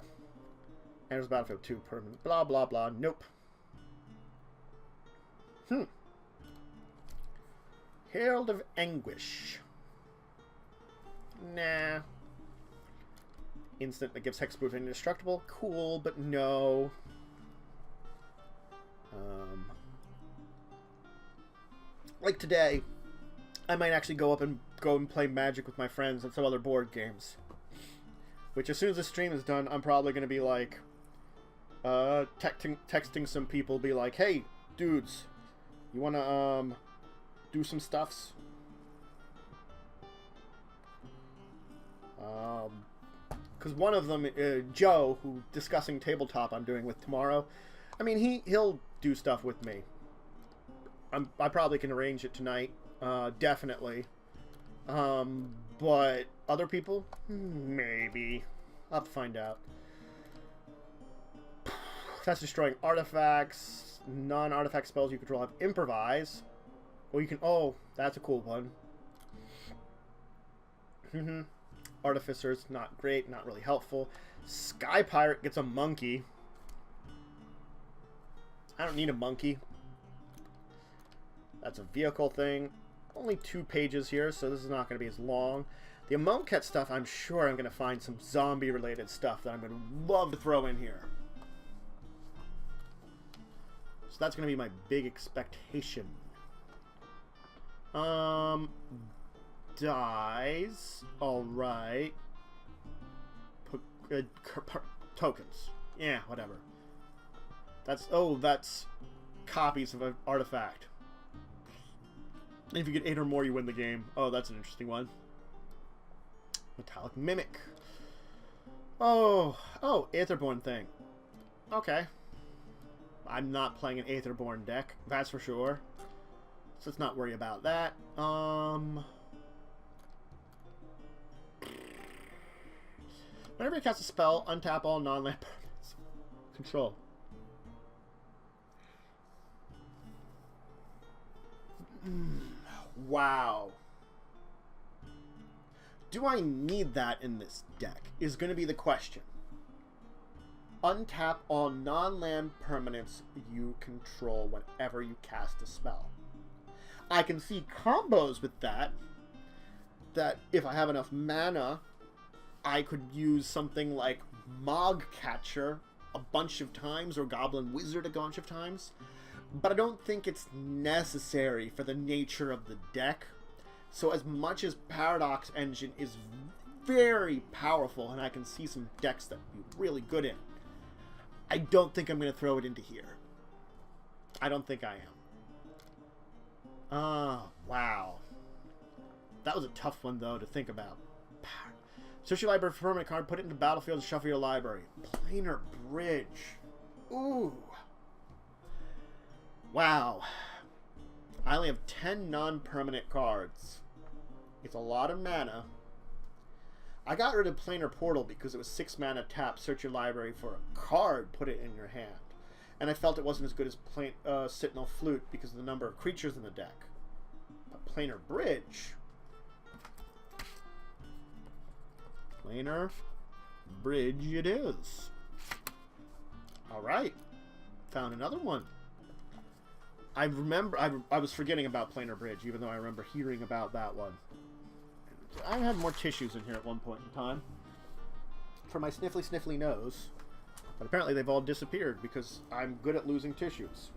enters battlefield 2 permanent. Blah, blah, blah. Nope. Herald of Anguish. Nah. Instant that gives hexproof and indestructible. Cool, but no. Like today, I might actually go and play Magic with my friends and some other board games. Which, as soon as the stream is done, I'm probably going to be like, texting some people, be like, hey, dudes, you want to, do some stuffs? Because one of them, Joe, who discussing tabletop I'm doing with tomorrow, I mean, he'll do stuff with me. I probably can arrange it tonight, definitely. But other people, maybe. I'll have to find out. That's destroying artifacts. Non-artifact spells you control have improvise. Or you can, oh, that's a cool one. Artificers, not great, not really helpful. Sky Pirate gets a monkey. I don't need a monkey. That's a vehicle thing. Only 2 pages here, so this is not going to be as long. The Amonkhet stuff, I'm sure I'm going to find some zombie-related stuff that I'm going to love to throw in here. So that's going to be my big expectation. Dies. Alright. Tokens. Yeah, whatever. That's, oh, that's copies of an artifact. And if you get 8 or more, you win the game. Oh, that's an interesting one. Metallic Mimic. Oh, Aetherborn thing. Okay. I'm not playing an Aetherborn deck, that's for sure. So let's not worry about that. Whenever you cast a spell, untap all non-land permanents. control. Wow. Do I need that in this deck? Is going to be the question. Untap all non-land permanents you control whenever you cast a spell. I can see combos with that. That if I have enough mana, I could use something like Mogcatcher a bunch of times or Goblin Wizard a bunch of times. But I don't think it's necessary for the nature of the deck. So as much as Paradox Engine is very powerful, and I can see some decks that would be really good in, I don't think I'm going to throw it into here. I don't think I am. Wow. That was a tough one, though, to think about. Search your library for permanent card, put it into battlefield, and shuffle your library. Planar Bridge. Ooh. Wow. I only have 10 non-permanent cards. It's a lot of mana. I got rid of Planar Portal because it was 6 mana tap, search your library for a card, put it in your hand. And I felt it wasn't as good as Sentinel Flute because of the number of creatures in the deck. But Planar Bridge... Planar Bridge it is. Alright. Found another one. I remember... I was forgetting about Planar Bridge, even though I remember hearing about that one. I had more tissues in here at one point in time. For my sniffly nose. But apparently they've all disappeared because I'm good at losing tissues.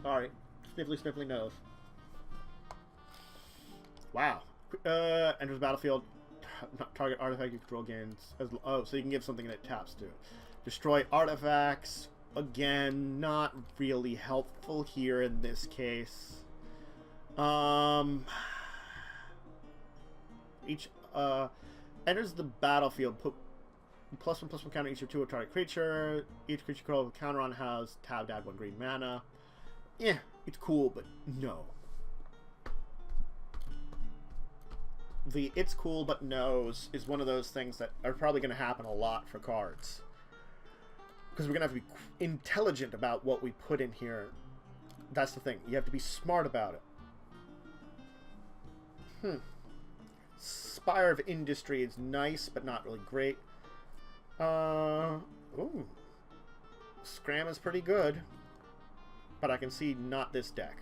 Alright. Sniffly nose. Wow. Enters the battlefield. Target artifact you control gains. Oh, so you can give something that it taps to. Destroy artifacts. Again, not really helpful here in this case. Each enters the battlefield. Put +1/+1 counter each or 2 of target creature. Each creature control with counter on has tabbed, add 1 green mana. Yeah, it's cool, but no. The it's cool but no's is one of those things that are probably going to happen a lot for cards. Because we're going to have to be intelligent about what we put in here. That's the thing. You have to be smart about it. Spire of Industry is nice, but not really great. Ooh. Scram is pretty good. But I can see not this deck.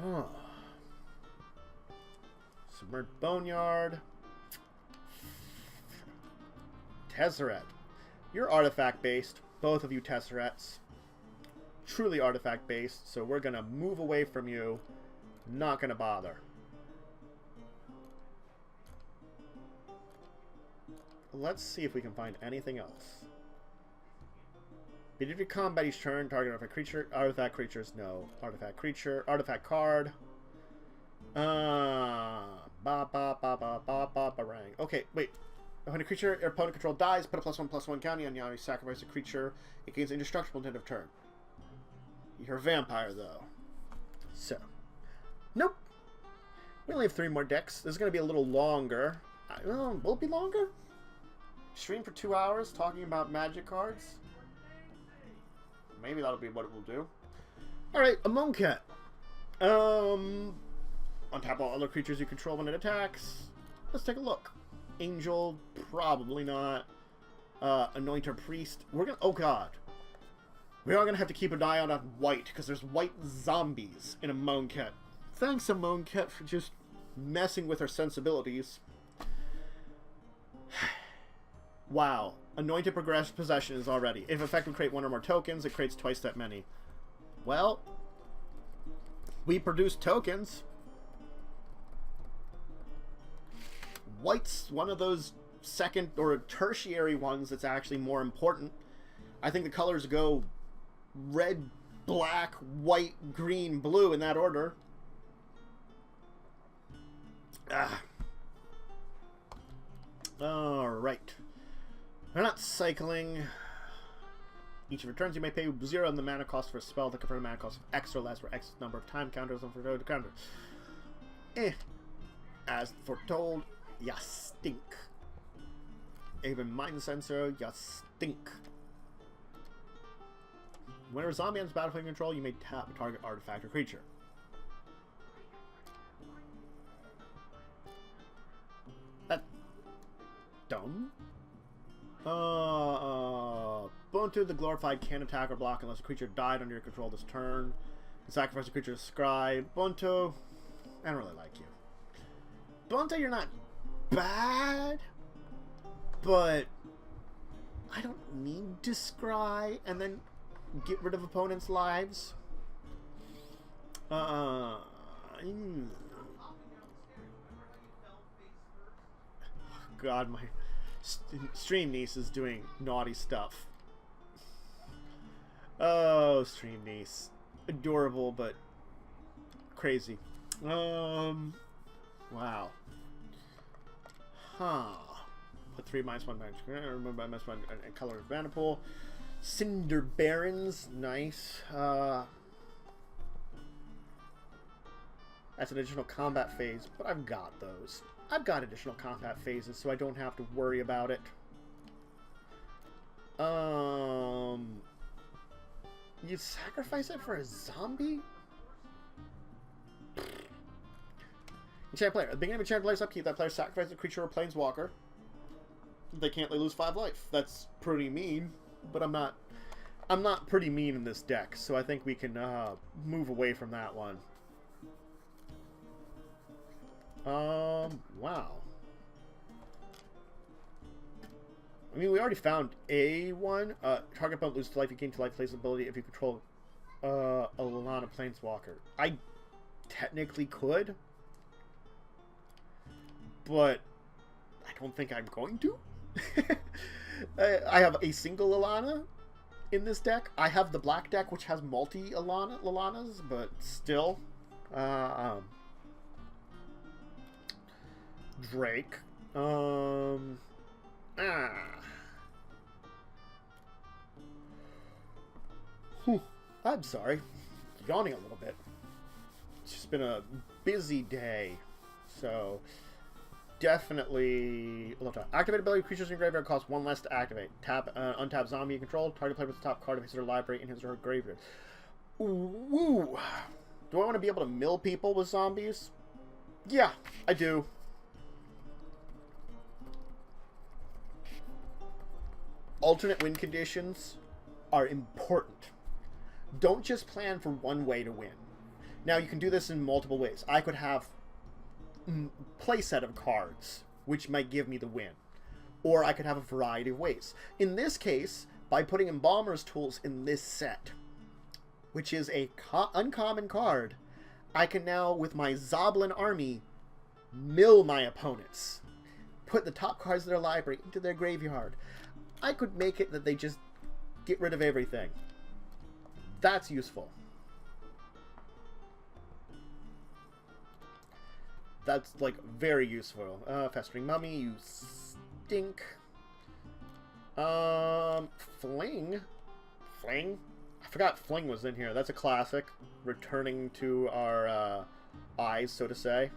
Oh. Submerged Boneyard. Tezzeret. You're artifact-based. Both of you Tezzerets. Truly artifact-based, so we're going to move away from you. Not going to bother. Let's see if we can find anything else. Beginning of combat each turn, target artifact creature. Artifact creatures, no. Artifact creature. Artifact card. Rang. Okay, wait. When a creature or opponent control dies, put a +1/+1 counter on you. Sacrifice a creature. It gains indestructible until end of turn. You're a vampire, though. So. Nope. We only have 3 more decks. This is going to be a little longer. Will it be longer? Stream for 2 hours talking about magic cards? Maybe that'll be what it will do. Alright, a Monket. Untap all other creatures you control when it attacks. Let's take a look. Angel, probably not. Anointer Priest. We're gonna... Oh, God. We are gonna have to keep an eye on white, because there's white zombies in a Monket. Thanks, Monket, for just messing with our sensibilities. Wow. Anointed Progressive Possession is already. If effective, create 1 or more tokens, it creates twice that many. Well, we produce tokens. White's one of those second or tertiary ones that's actually more important. I think the colors go red, black, white, green, blue in that order. Alright. We're not cycling. Each of your turns you may pay 0 on the mana cost for a spell that convert a mana cost of X or less, where X is the number of time counters on for the counter. As foretold, ya stink. Even Mind Sensor, you stink. Whenever a zombie enters battlefield control, you may tap a target artifact or creature. That's dumb. Buntu, the glorified, can't attack or block unless a creature died under your control this turn. You sacrifice a creature to Scry. Buntu, I don't really like you. Buntu, you're not bad, but I don't need to Scry and then get rid of opponents' lives. God, my stream niece is doing naughty stuff. Oh, stream niece. Adorable, but crazy. Wow. Huh. Put 3 -1 -1. Remember by -1 and color of mana pool. Cinder Barons, nice. That's an additional combat phase, but I've got those. I've got additional combat phases, so I don't have to worry about it. You sacrifice it for a zombie? Enchant player. At the beginning of enchant player's upkeep, that player sacrifices a creature or planeswalker. They can't lose 5 life. That's pretty mean, but I'm not pretty mean in this deck, so I think we can move away from that one. Wow. I mean, we already found a one. Target opponent loses to life. You gain to life place ability if you control a Lana Planeswalker. I technically could, but I don't think I'm going to. I have a single Alana in this deck. I have the black deck, which has multi Alanas, but still. Drake. I'm sorry. Yawning a little bit. It's just been a busy day. So, definitely... Activate ability. Creatures in your graveyard cost 1 less to activate. Tap, untap zombie you control. Target player puts the top card of his or her library in his or her graveyard. Ooh. Do I want to be able to mill people with zombies? Yeah, I do. Alternate win conditions are important. Don't just plan for one way to win. Now, you can do this in multiple ways. I could have a playset of cards, which might give me the win. Or I could have a variety of ways. In this case, by putting Embalmer's Tools in this set, which is a uncommon card, I can now, with my Zoblin army, mill my opponents. Put the top cards of their library into their graveyard. I could make it that they just get rid of everything. That's useful. That's, like, very useful. Festering Mummy, you stink. Fling? Fling? I forgot Fling was in here. That's a classic. Returning to our eyes, so to say.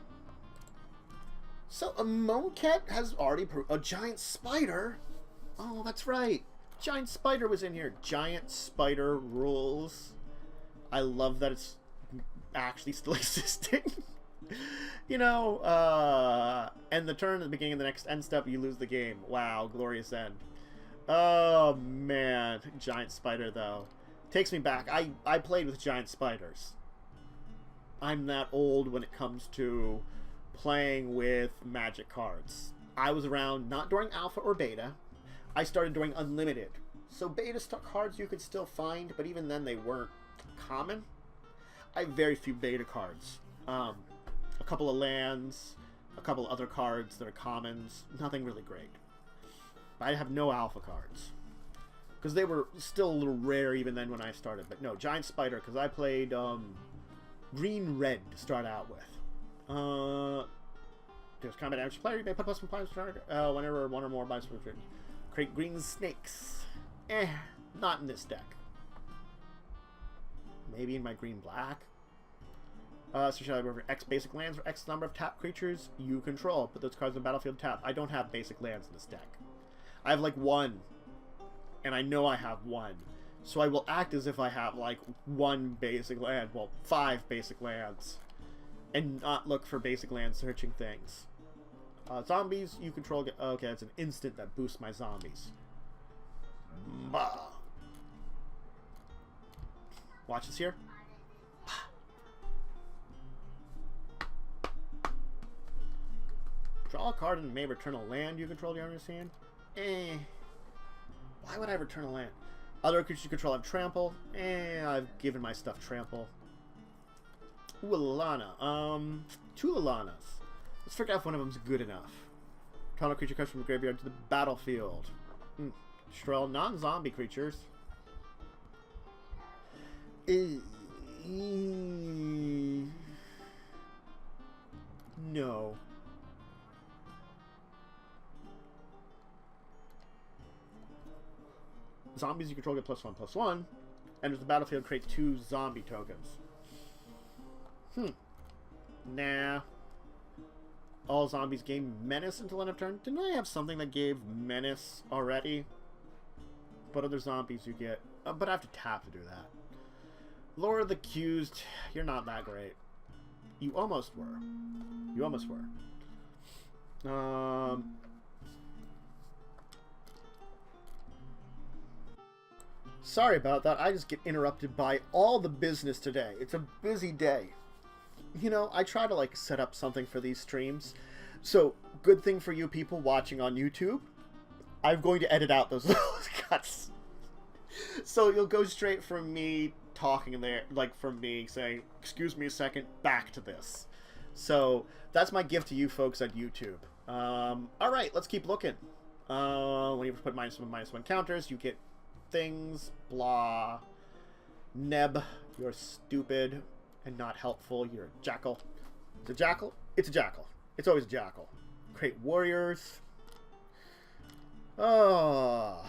So, a Monket has already... A giant spider? Oh, that's right. Giant Spider was in here. Giant Spider rules. I love that it's actually still existing. You know, end the turn at the beginning of the next end step, you lose the game. Wow, glorious end. Oh, man. Giant Spider, though. Takes me back. I played with giant spiders. I'm that old when it comes to playing with Magic cards. I was around not during Alpha or Beta. I started doing Unlimited. So beta cards you could still find, but even then they weren't common. I have very few beta cards. A couple of lands, a couple other cards that are commons. Nothing really great. I have no alpha cards. Because they were still a little rare even then when I started. But no, Giant Spider, because I played green-red to start out with. There's combat damage player. You may put plus 1 points whenever one or more buys for return. Create green snakes. Not in this deck. Maybe in my green-black. So shall I over X basic lands or X number of tap creatures you control. Put those cards on the battlefield tap. I don't have basic lands in this deck. I have like one, and I know I have one. So I will act as if I have like one basic land, well, 5 basic lands, and not look for basic land searching things. Zombies, you control... Okay, it's an instant that boosts my zombies. Bah. Watch this here. Draw a card and may return a land you control. Do you understand? Why would I return a land? Other creatures you control have trample. I've given my stuff trample. Ooh, a Lana. 2 Lalanas. Let's figure out if one of them's good enough. Tunnel creature comes from the graveyard to the battlefield. Destroy all non-zombie creatures. No. Zombies you control get +1/+1. Enters the battlefield, create 2 zombie tokens. Nah. All zombies gain menace until end of turn. Didn't I have something that gave menace already? But other zombies you get... but I have to tap to do that. Lord of the Accused, you're not that great. You almost were. You almost were. Sorry about that. I just get interrupted by all the business today. It's a busy day. You know, I try to like set up something for these streams. So, good thing for you people watching on YouTube, I'm going to edit out those cuts. So you'll go straight from me talking there, like from me saying, excuse me a second, back to this. So, that's my gift to you folks at YouTube. Alright, let's keep looking. When you put -1/-1 counters, you get things, blah. Neb, you're stupid and not helpful. You're a jackal. It's a jackal? It's a jackal. It's always a jackal. Create warriors. Oh,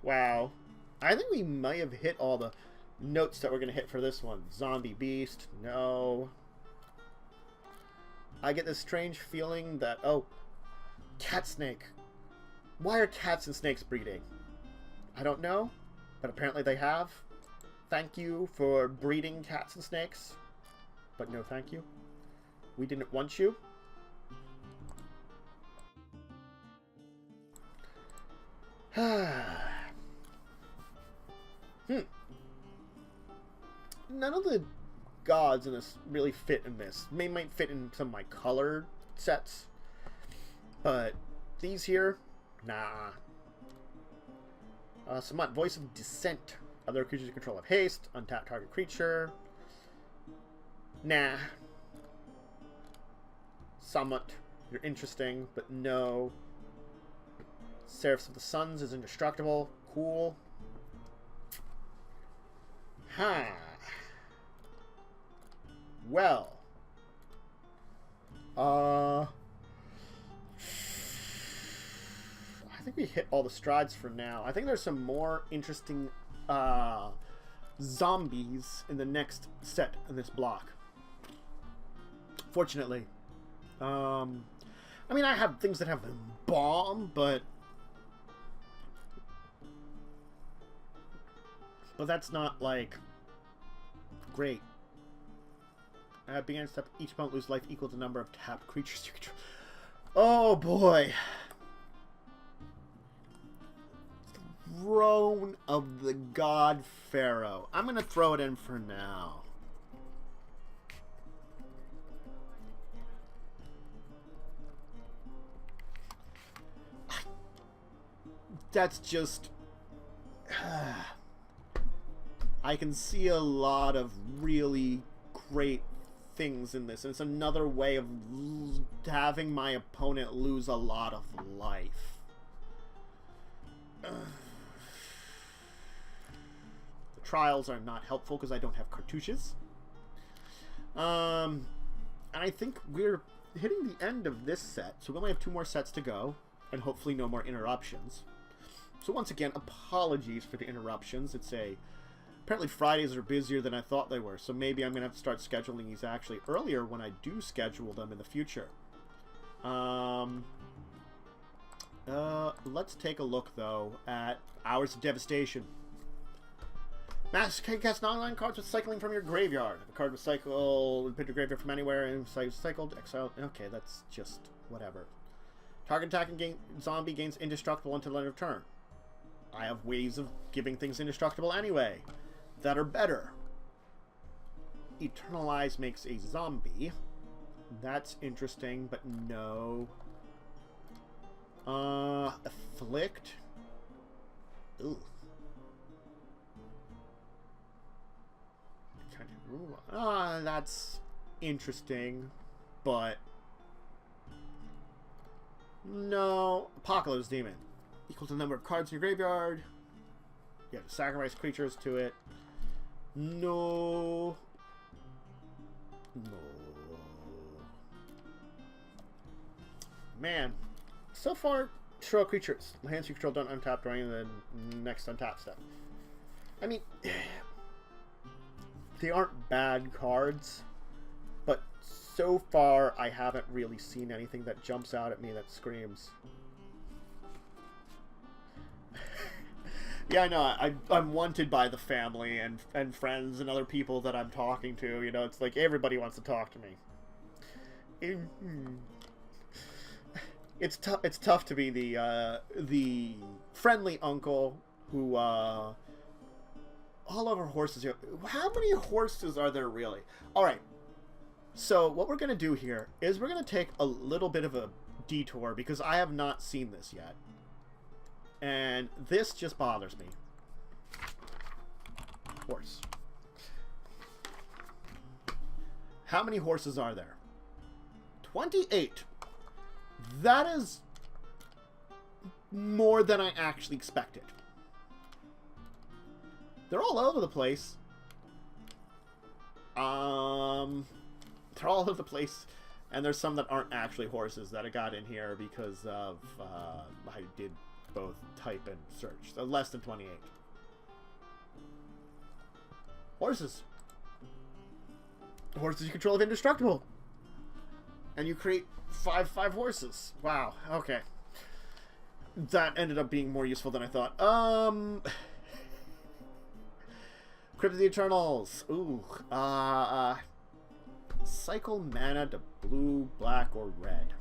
wow. I think we might have hit all the notes that we're going to hit for this one. Zombie beast. No. I get this strange feeling that... Oh, cat snake. Why are cats and snakes breeding? I don't know, but apparently they have. Thank you for breeding cats and snakes. But no thank you. We didn't want you. None of the gods in this really fit in this. They might fit in some of my color sets. But these here, nah. Samut, Voice of Dissent. Other creatures you control have haste. Untap target creature. Nah. Samut, you're interesting, but no. Seraphs of the Suns is indestructible. Cool. Well. I think we hit all the strides for now. I think there's some more interesting zombies in the next set in this block. Fortunately. I mean, I have things that have bomb, but that's not, like, great. Beginning step, each opponent lose life equal to the number of tapped creatures you control. Oh, boy. Throne of the God Pharaoh. I'm going to throw it in for now. That's just... I can see a lot of really great things in this. And it's another way of having my opponent lose a lot of life. The trials are not helpful because I don't have cartouches. And I think we're hitting the end of this set. So we only have 2 more sets to go. And hopefully no more interruptions. So once again, apologies for the interruptions. Apparently Fridays are busier than I thought they were, so maybe I'm going to have to start scheduling these actually earlier when I do schedule them in the future. Let's take a look, though, at Hours of Devastation. Master can cast non-land cards with cycling from your graveyard. If a card was cycled, put your graveyard from anywhere, and cycled, exile. Okay, that's just whatever. Target attacking zombie gains indestructible until the end of turn. I have ways of giving things indestructible anyway that are better. Eternalize makes a zombie. That's interesting, but no. Afflict. Ooh. That's interesting, but no. Apocalypse Demon. Equal to the number of cards in your graveyard. You have to sacrifice creatures to it. No. No. Man. So far, control creatures. Hands you control don't untap during the next untap step. I mean, they aren't bad cards, but so far I haven't really seen anything that jumps out at me that screams. Yeah, I know. I'm wanted by the family and friends and other people that I'm talking to. You know, it's like everybody wants to talk to me. It's tough to be the friendly uncle who all over horses. How many horses are there really? All right. So what we're gonna do here is we're gonna take a little bit of a detour because I have not seen this yet, and this just bothers me. Horse. How many horses are there? 28. That is more than I actually expected. They're all over the place. They're all over the place. And there's some that aren't actually horses that I got in here because of, I did both type and search. So less than 28. Horses. Horses you control of indestructible. And you create 5 horses. Wow, okay. That ended up being more useful than I thought. Crypt of the Eternals. Ooh. Cycle mana to blue, black, or red.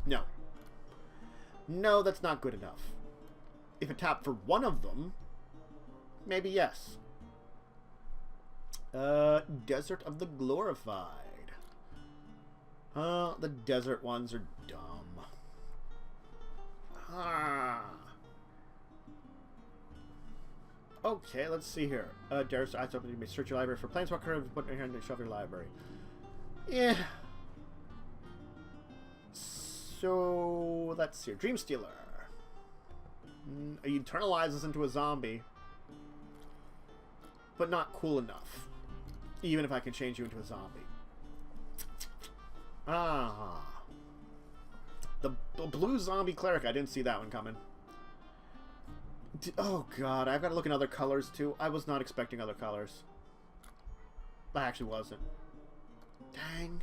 No. No, that's not good enough. If it tapped for one of them, maybe yes. Desert of the Glorified. The desert ones are dumb. Okay, let's see here. Darius eyes open. You may search your library for planeswalker. Put your hand and shove your library. Yeah. So let's see. Dreamstealer. He internalizes into a zombie, but not cool enough. Even if I can change you into a zombie. The blue zombie cleric. I didn't see that one coming. Oh god, I've got to look in other colors too. I was not expecting other colors. I actually wasn't. Dang.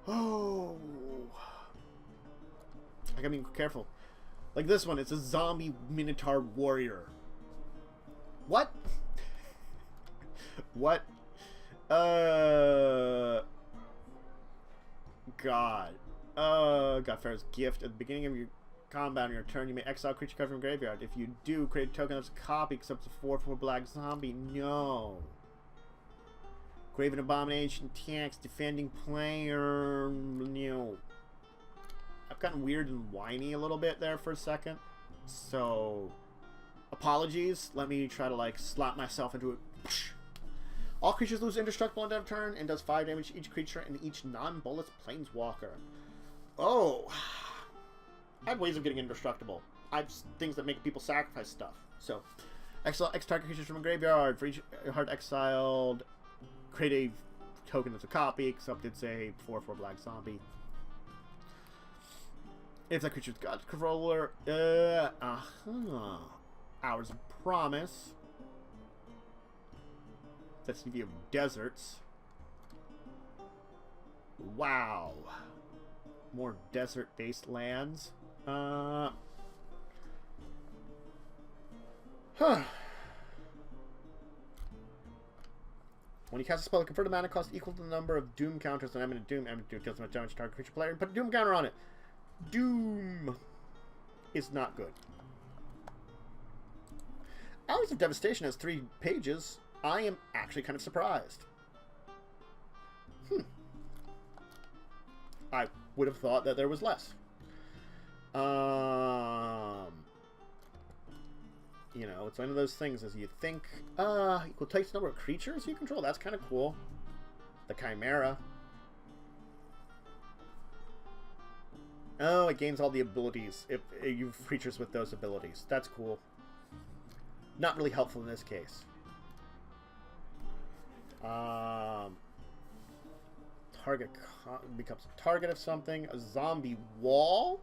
Oh. I gotta be careful. Like this one, it's a zombie minotaur warrior. What? What? God. Godfar's Gift. At the beginning of your combat on your turn, you may exile a creature card from graveyard. If you do, create a token that's a copy, except it's a 4/4 black zombie. No. Graven Abomination tax, defending player. No. I've gotten weird and whiny a little bit there for a second. So, apologies. Let me try to, like, slap myself into it. All creatures lose indestructible on end of turn and does 5 damage to each creature and each non-bullet planeswalker. Oh. I have ways of getting indestructible. I have things that make people sacrifice stuff. So, exile X target creatures from a graveyard. For each heart exiled, create a token that's a copy, except it's a 4/4 black zombie. If that creature's got controller, Hours of Promise. That's the view of deserts. Wow. More desert-based lands. Huh. When you cast a spell, convert a mana cost equal to the number of Doom counters on Eminent Doom. Eminent Doom deals much damage to target creature player and put a Doom counter on it. Doom is not good. Hours of Devastation has 3 pages. I am actually kind of surprised. I would have thought that there was less. You know, it's one of those things as you think, equal takes the number of creatures you control. That's kind of cool. The Chimera. Oh, it gains all the abilities if you have creatures with those abilities. That's cool. Not really helpful in this case. Target becomes a target of something. A zombie wall?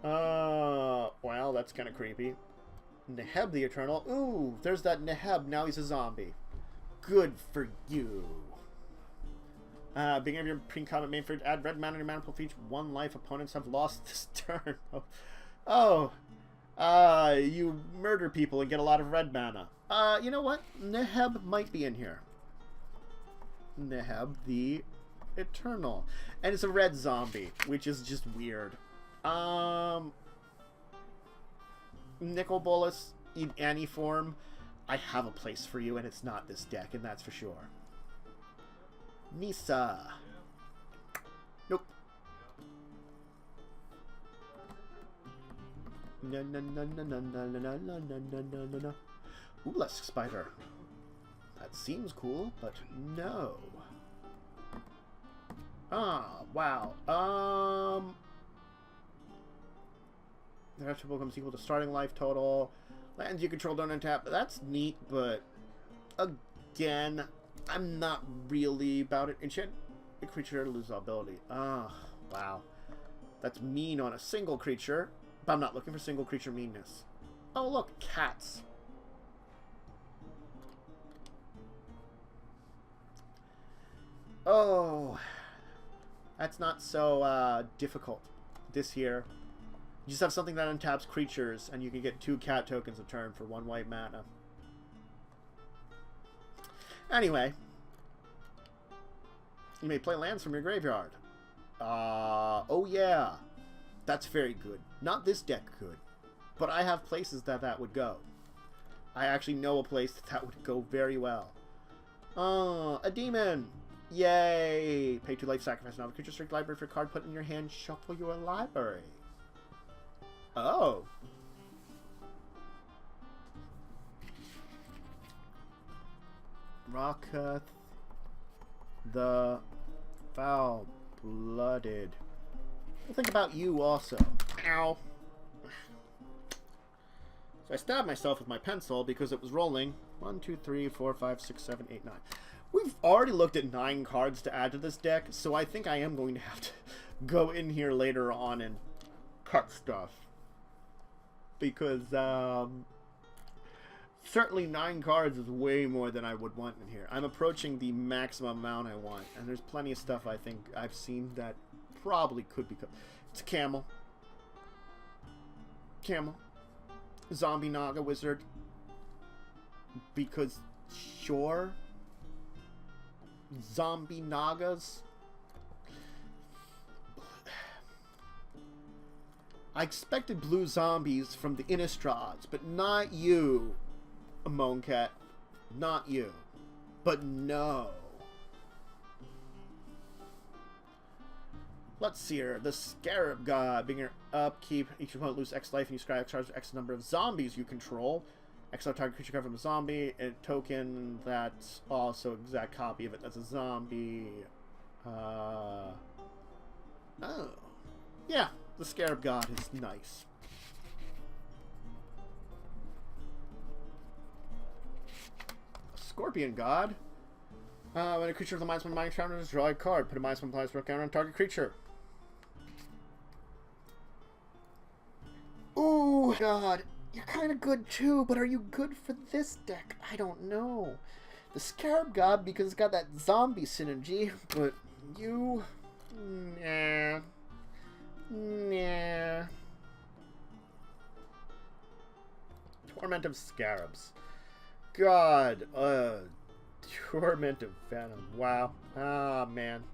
Well, that's kind of creepy. Neheb the Eternal. Ooh, there's that Neheb. Now he's a zombie. Good for you. Beginning of your pre-combat main phase, add red mana to your mana pool for each 1 life opponents have lost this turn. You murder people and get a lot of red mana. You know what? Neheb might be in here. Neheb the Eternal. And it's a red zombie, which is just weird. Nicol Bolas in any form. I have a place for you, and it's not this deck, and that's for sure. Nisa. Nope. No, no, no, no, no, no, no, no, no, no, no, no. Oolisk Spider. That seems cool, but no. Ah, wow. The rest becomes equal to starting life total. Lands you control don't untap. That's neat, but again, I'm not really about it. Enchant a creature to lose ability. Ah, wow. That's mean on a single creature, but I'm not looking for single creature meanness. Oh, look, cats. Oh, that's not so difficult this here. You just have something that untaps creatures, and you can get 2 cat tokens a turn for 1 white mana. Anyway, you may play lands from your graveyard. Oh yeah, that's very good. Not this deck could, but I have places that would go. I actually know a place that would go very well. A demon. Yay! Pay 2 life, sacrifice another creature, strict library for a card, put in your hand, shuffle your library. Oh. Rocketh the Foul-Blooded. We'll think about you also. Ow. So I stabbed myself with my pencil because it was rolling. 1, 2, 3, 4, 5, 6, 7, 8, 9. We've already looked at 9 cards to add to this deck, so I think I am going to have to go in here later on and cut stuff. Because, certainly 9 cards is way more than I would want in here. I'm approaching the maximum amount I want, and there's plenty of stuff I think I've seen that probably could be cut. It's a camel. Camel. Zombie Naga Wizard. Because, sure. Zombie Nagas. I expected blue zombies from the Innistrades, but not you, Moancat. Not you. But no. Let's see here. The Scarab God. Being your upkeep, each opponent loses X life, and you scry charge X number of zombies you control. Exile target creature card from a zombie. A token that's also exact copy of it. That's a zombie. Oh. Yeah. The Scarab God is nice. Scorpion God. When a creature with a -1 minus counter, draw a card. Put a -1 counter on target creature. Ooh, God. You're kind of good too, but are you good for this deck? I don't know. The Scarab God, because it's got that zombie synergy, but you... Nah. Nah. Torment of Scarabs. God. Torment of Venom. Wow. Ah, man.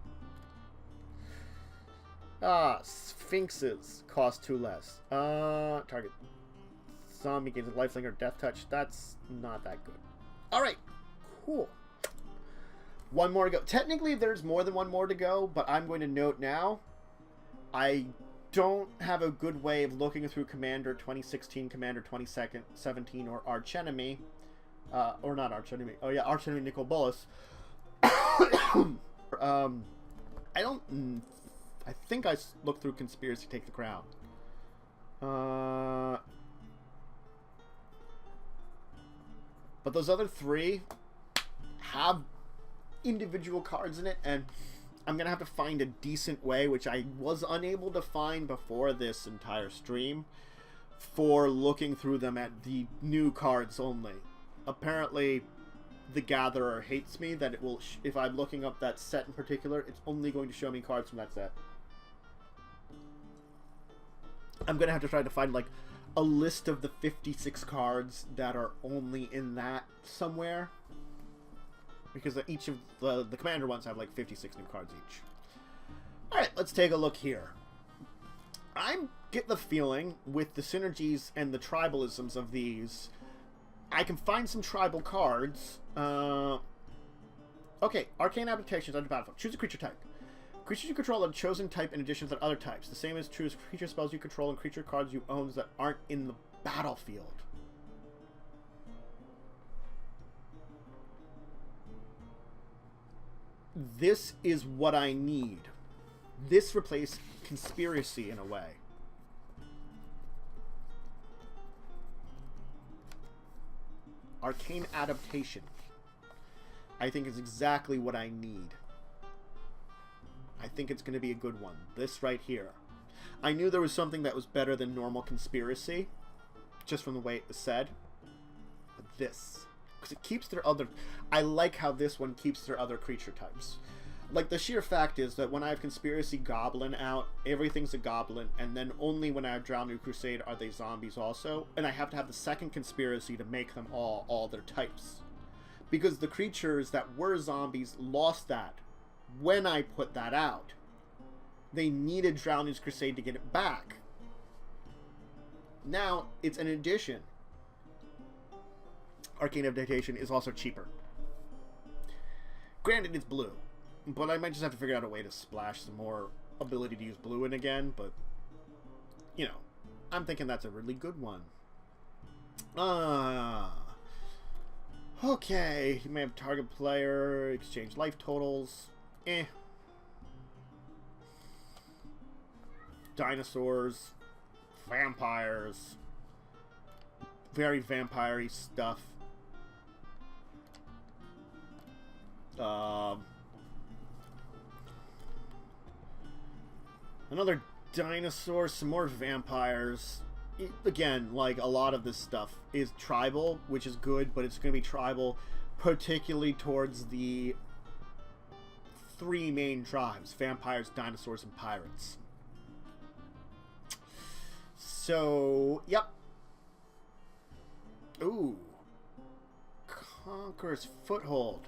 Ah, Sphinxes cost 2 less. Target zombie gains a lifelink or death touch. That's not that good. Alright. Cool. One more to go. Technically, there's more than one more to go, but I'm going to note now, I don't have a good way of looking through Commander 2016, Commander 2017, or Archenemy. Or not Archenemy. Oh, yeah, Archenemy Nicol Bolas. I think I looked through Conspiracy Take the Crown. But those other 3 have individual cards in it, and I'm going to have to find a decent way, which I was unable to find before this entire stream, for looking through them at the new cards only. Apparently, the Gatherer hates me, that it will, if I'm looking up that set in particular, it's only going to show me cards from that set. I'm going to have to try to find, like, a list of the 56 cards that are only in that somewhere. Because each of the Commander ones have, like, 56 new cards each. Alright, let's take a look here. I get the feeling, with the synergies and the tribalisms of these, I can find some tribal cards. Okay, Arcane Adaptations under Battlefield. Choose a creature type. Creatures you control are chosen type in addition to other types. The same is true as creature spells you control and creature cards you own that aren't in the battlefield. This is what I need. This replaced Conspiracy in a way. Arcane Adaptation, I think, is exactly what I need. I think it's going to be a good one. This right here. I knew there was something that was better than normal Conspiracy, just from the way it was said. But this, because it keeps their other... I like how this one keeps their other creature types. Like, the sheer fact is that when I have Conspiracy Goblin out, everything's a Goblin, and then only when I have Drow New Crusade are they zombies also, and I have to have the second Conspiracy to make them all their types. Because the creatures that were zombies lost that when I put that out. They needed Drow New Crusade to get it back. Now, it's an addition. Arcane Adaptation is also cheaper. Granted, it's blue. But I might just have to figure out a way to splash some more ability to use blue in again. But, you know, I'm thinking that's a really good one. Okay. You may have target player, exchange life totals. Dinosaurs. Vampires. Very vampire-y stuff. Another dinosaur, some more vampires. Again, like, a lot of this stuff is tribal, which is good, but it's going to be tribal particularly towards the 3 main tribes: vampires, dinosaurs, and pirates. So, yep. Ooh. Conqueror's Foothold.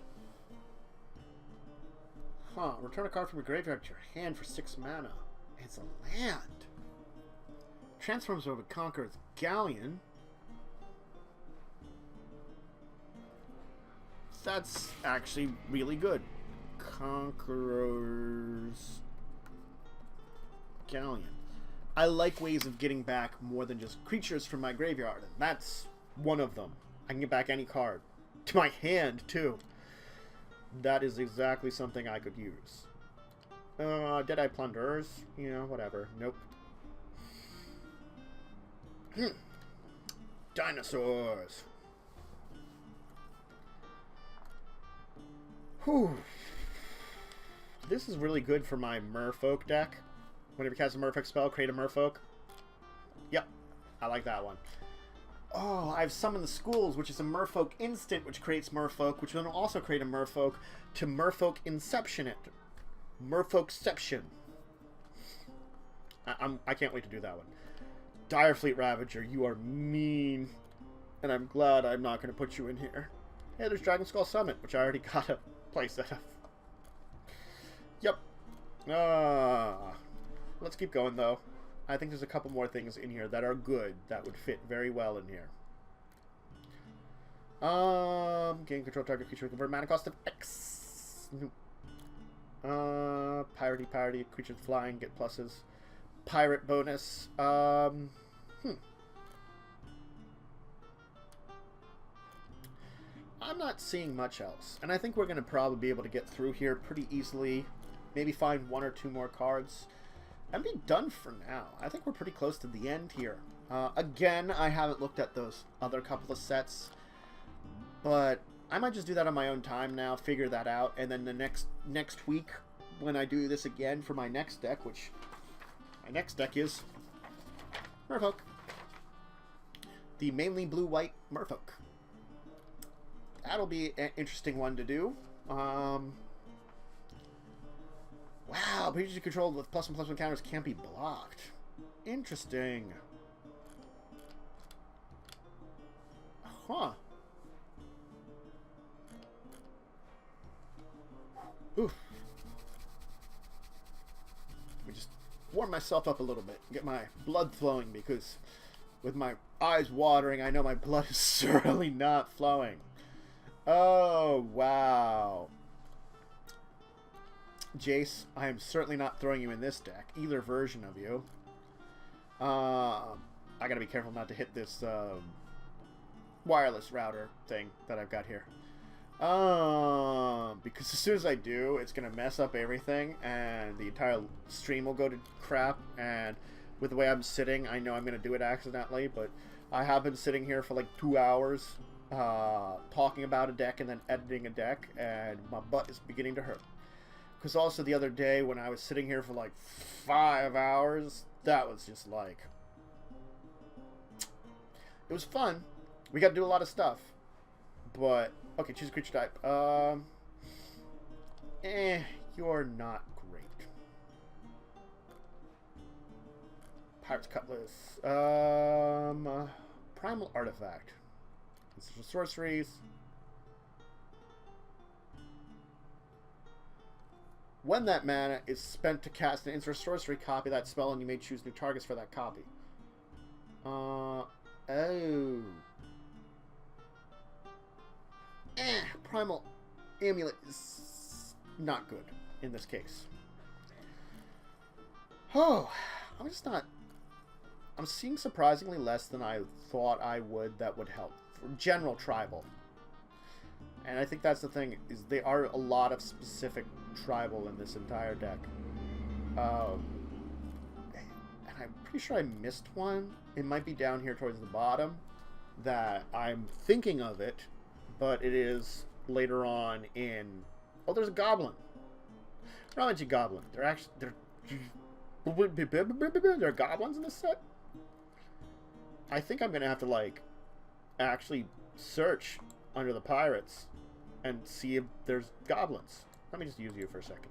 Huh. Return a card from your graveyard to your hand for 6 mana. It's a land. Transforms over Conqueror's Galleon. That's actually really good. Conqueror's Galleon. I like ways of getting back more than just creatures from my graveyard, and that's one of them. I can get back any card. To my hand, too. That is exactly something I could use. Deadeye Plunderers? You know, whatever. Nope. Dinosaurs. Whew. This is really good for my Merfolk deck. Whenever you cast a Merfolk spell, create a Merfolk. Yep. I like that one. Oh, I've summoned the Schools, which is a Merfolk instant, which creates Merfolk, which will also create a Merfolk to Merfolk Inception it. Merfolkception. I can't wait to do that one. Direfleet Ravager, you are mean. And I'm glad I'm not going to put you in here. Hey, there's Dragon Skull Summit, which I already got a playset of. Yep. Let's keep going, though. I think there's a couple more things in here that are good, that would fit very well in here. Gain control target creature with a mana cost of X. Piratey, creatures flying, get pluses. Pirate bonus. I'm not seeing much else. And I think we're going to probably be able to get through here pretty easily. Maybe find 1 or 2 more cards. And be done for now. I think we're pretty close to the end here. Again, I haven't looked at those other couple of sets. But I might just do that on my own time now. Figure that out. And then the next week, when I do this again for my next deck, which my next deck is Merfolk. The mainly blue-white Merfolk. That'll be an interesting one to do. Wow, creatures controlled with +1/+1 counters can't be blocked. Interesting. Huh. Oof. Let me just warm myself up a little bit. Get my blood flowing, because with my eyes watering, I know my blood is certainly not flowing. Oh, wow. Jace, I am certainly not throwing you in this deck. Either version of you. I gotta be careful not to hit this wireless router thing that I've got here. Because as soon as I do, it's gonna mess up everything, and the entire stream will go to crap. And with the way I'm sitting, I know I'm gonna do it accidentally, but I have been sitting here for like 2 hours talking about a deck and then editing a deck, and my butt is beginning to hurt. Because also the other day when I was sitting here for like 5 hours, that was just like... It was fun. We got to do a lot of stuff. But, okay, choose a creature type. You're not great. Pirate's Cutlass. Primal Artifact. Ancestral Sorceries. When that mana is spent to cast an instant sorcery, copy that spell, and you may choose new targets for that copy. Oh. Primal Amulet is not good in this case. Oh, I'm just not... I'm seeing surprisingly less than I thought I would that would help. For general tribal. And I think that's the thing, is there are a lot of specific tribal in this entire deck. And I'm pretty sure I missed one. It might be down here towards the bottom. That I'm thinking of it, but it is later on in... Oh, there's a goblin. Ravager goblin. They're actually... There are goblins in this set? I think I'm going to have to, like, actually search under the pirates and see if there's goblins. Let me just use you for a second.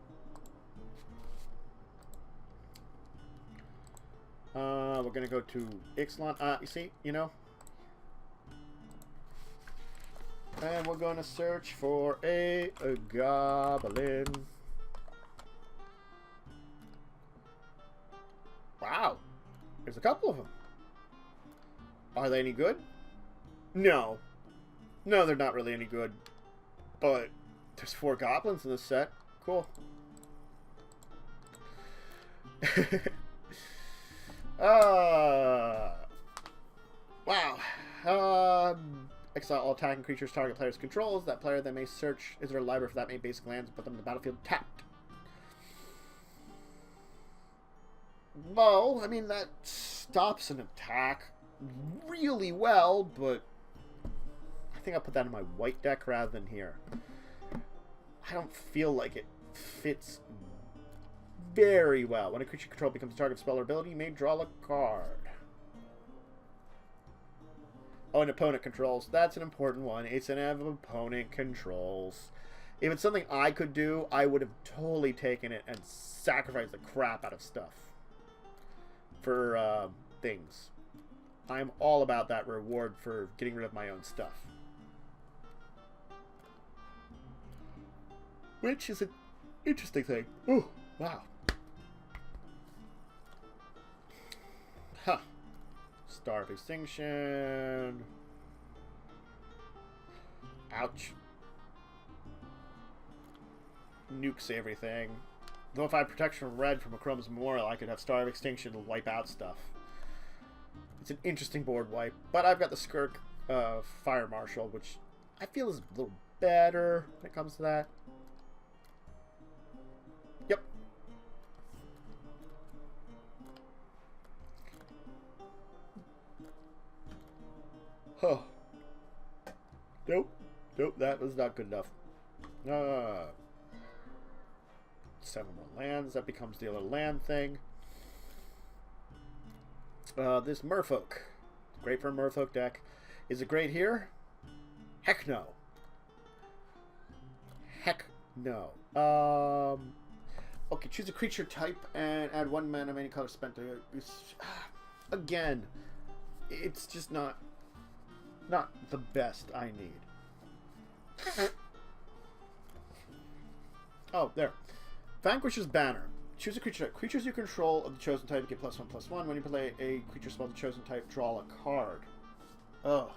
We're gonna go to Ixalan. You see, you know? And we're gonna search for a goblin. Wow. There's a couple of them. Are they any good? No. No, they're not really any good. But there's 4 goblins in this set. Cool. Wow. Exile all attacking creatures target players controls. That player then may search is there a library for that many basic lands and put them in the battlefield tapped. Well, I mean, that stops an attack really well, but I think I'll put that in my white deck rather than here. I don't feel like it fits very well. When a creature control becomes a target of spell or ability, you may draw a card. Oh, an opponent controls. That's an important one. It's an opponent controls. If it's something I could do, I would have totally taken it and sacrificed the crap out of stuff. for things. I'm all about that reward for getting rid of my own stuff. Which is an interesting thing. Ooh, wow. Huh. Star of Extinction. Ouch. Nukes everything. Though if I have protection from red from a Chrome's Memorial, I could have Star of Extinction to wipe out stuff. It's an interesting board wipe. But I've got the Skirk Fire Marshal, which I feel is a little better when it comes to that. Yep. Huh. Nope. Nope, that was not good enough. 7 more lands. That becomes the other land thing. This Merfolk. Great for a Merfolk deck. Is it great here? Heck no. Heck no. Okay, choose a creature type and add 1 mana of any color spent to it. Again, it's just not the best I need. Oh, there. Vanquisher's Banner. Choose a creature type. Creatures you control of the chosen type get +1/+1. When you play a creature spell of the chosen type, draw a card. Ugh.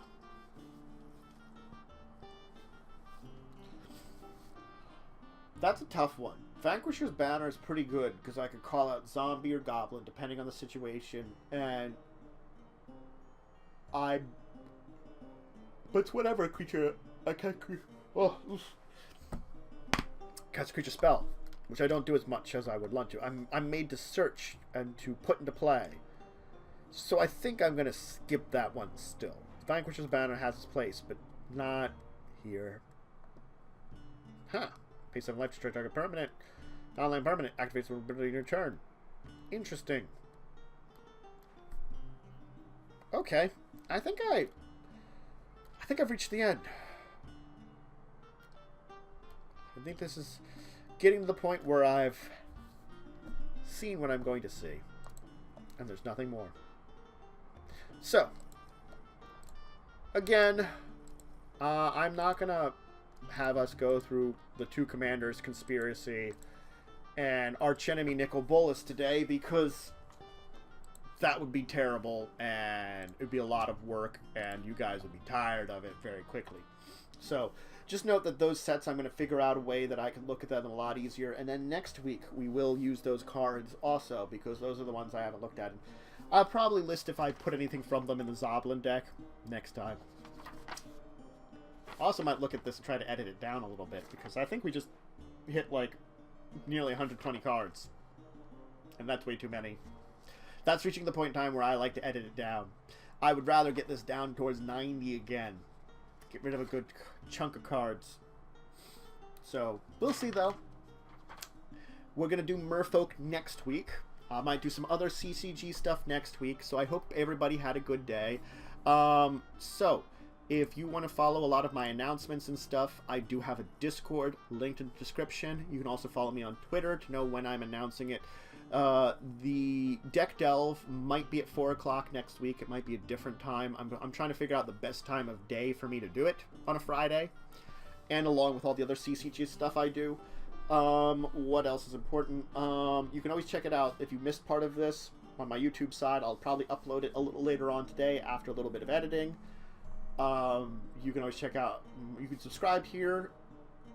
That's a tough one. Vanquisher's Banner is pretty good because I could call out zombie or goblin depending on the situation, and but it's whatever creature I can't. Cast a creature spell, which I don't do as much as I would want to. I'm made to search and to put into play, so I think I'm gonna skip that one still. Vanquisher's Banner has its place, but not here. Huh. Pay 7 life to strike target permanent. Non-land permanent activates when ability in your turn. Interesting. Okay. I think I've reached the end. I think this is getting to the point where I've seen what I'm going to see. And there's nothing more. So, again, I'm not going to have us go through the two commanders conspiracy and archenemy Nicol Bolas today, because that would be terrible and it'd be a lot of work and you guys would be tired of it very quickly. So just note that those sets, I'm going to figure out a way that I can look at them a lot easier, and then next week we will use those cards also, because those are the ones I haven't looked at. I'll probably list if I put anything from them in the Zoblin deck next time. I also might look at this and try to edit it down a little bit, because I think we just hit like nearly 120 cards, and that's way too many. That's reaching the point in time where I like to edit it down. I would rather get this down towards 90 again. Get rid of a good chunk of cards. So, we'll see though. We're going to do Merfolk next week. I might do some other CCG stuff next week, so I hope everybody had a good day. So, if you want to follow a lot of my announcements and stuff, I do have a Discord linked in the description. You can also follow me on Twitter to know when I'm announcing it. The deck delve might be at 4 o'clock next week. It might be a different time. I'm trying to figure out the best time of day for me to do it on a Friday, and along with all the other CCG stuff I do. What else is important? You can always check it out if you missed part of this on my YouTube side. I'll probably upload it a little later on today after a little bit of editing. You can always check out, you can subscribe here.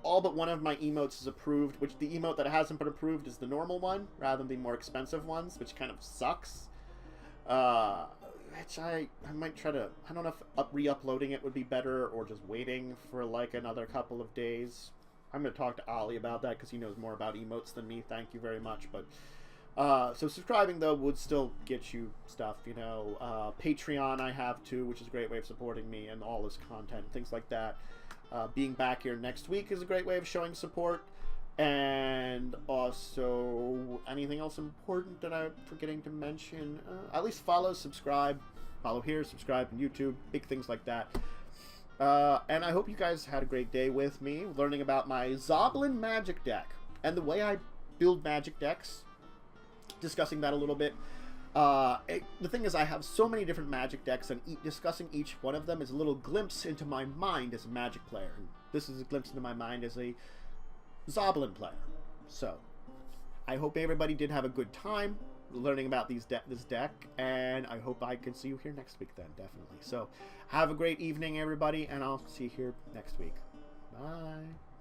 All but one of my emotes is approved, which the emote that hasn't been approved is the normal one, rather than the more expensive ones, which kind of sucks. Which I might try to, I don't know if re-uploading it would be better, or just waiting for like another couple of days. I'm going to talk to Ollie about that, because he knows more about emotes than me. Thank you very much. But so subscribing, though, would still get you stuff, you know. Patreon I have, too, which is a great way of supporting me and all this content, things like that. Being back here next week is a great way of showing support. And also, anything else important that I'm forgetting to mention? At least follow, subscribe. Follow here, subscribe on YouTube, big things like that. And I hope you guys had a great day with me, learning about my Zoblin magic deck and the way I build magic decks, discussing that a little bit. The thing is, I have so many different Magic decks, and discussing each one of them is a little glimpse into my mind as a Magic player. And this is a glimpse into my mind as a Zoblin player. So, I hope everybody did have a good time learning about this deck, and I hope I can see you here next week then, definitely. So, have a great evening, everybody, and I'll see you here next week. Bye.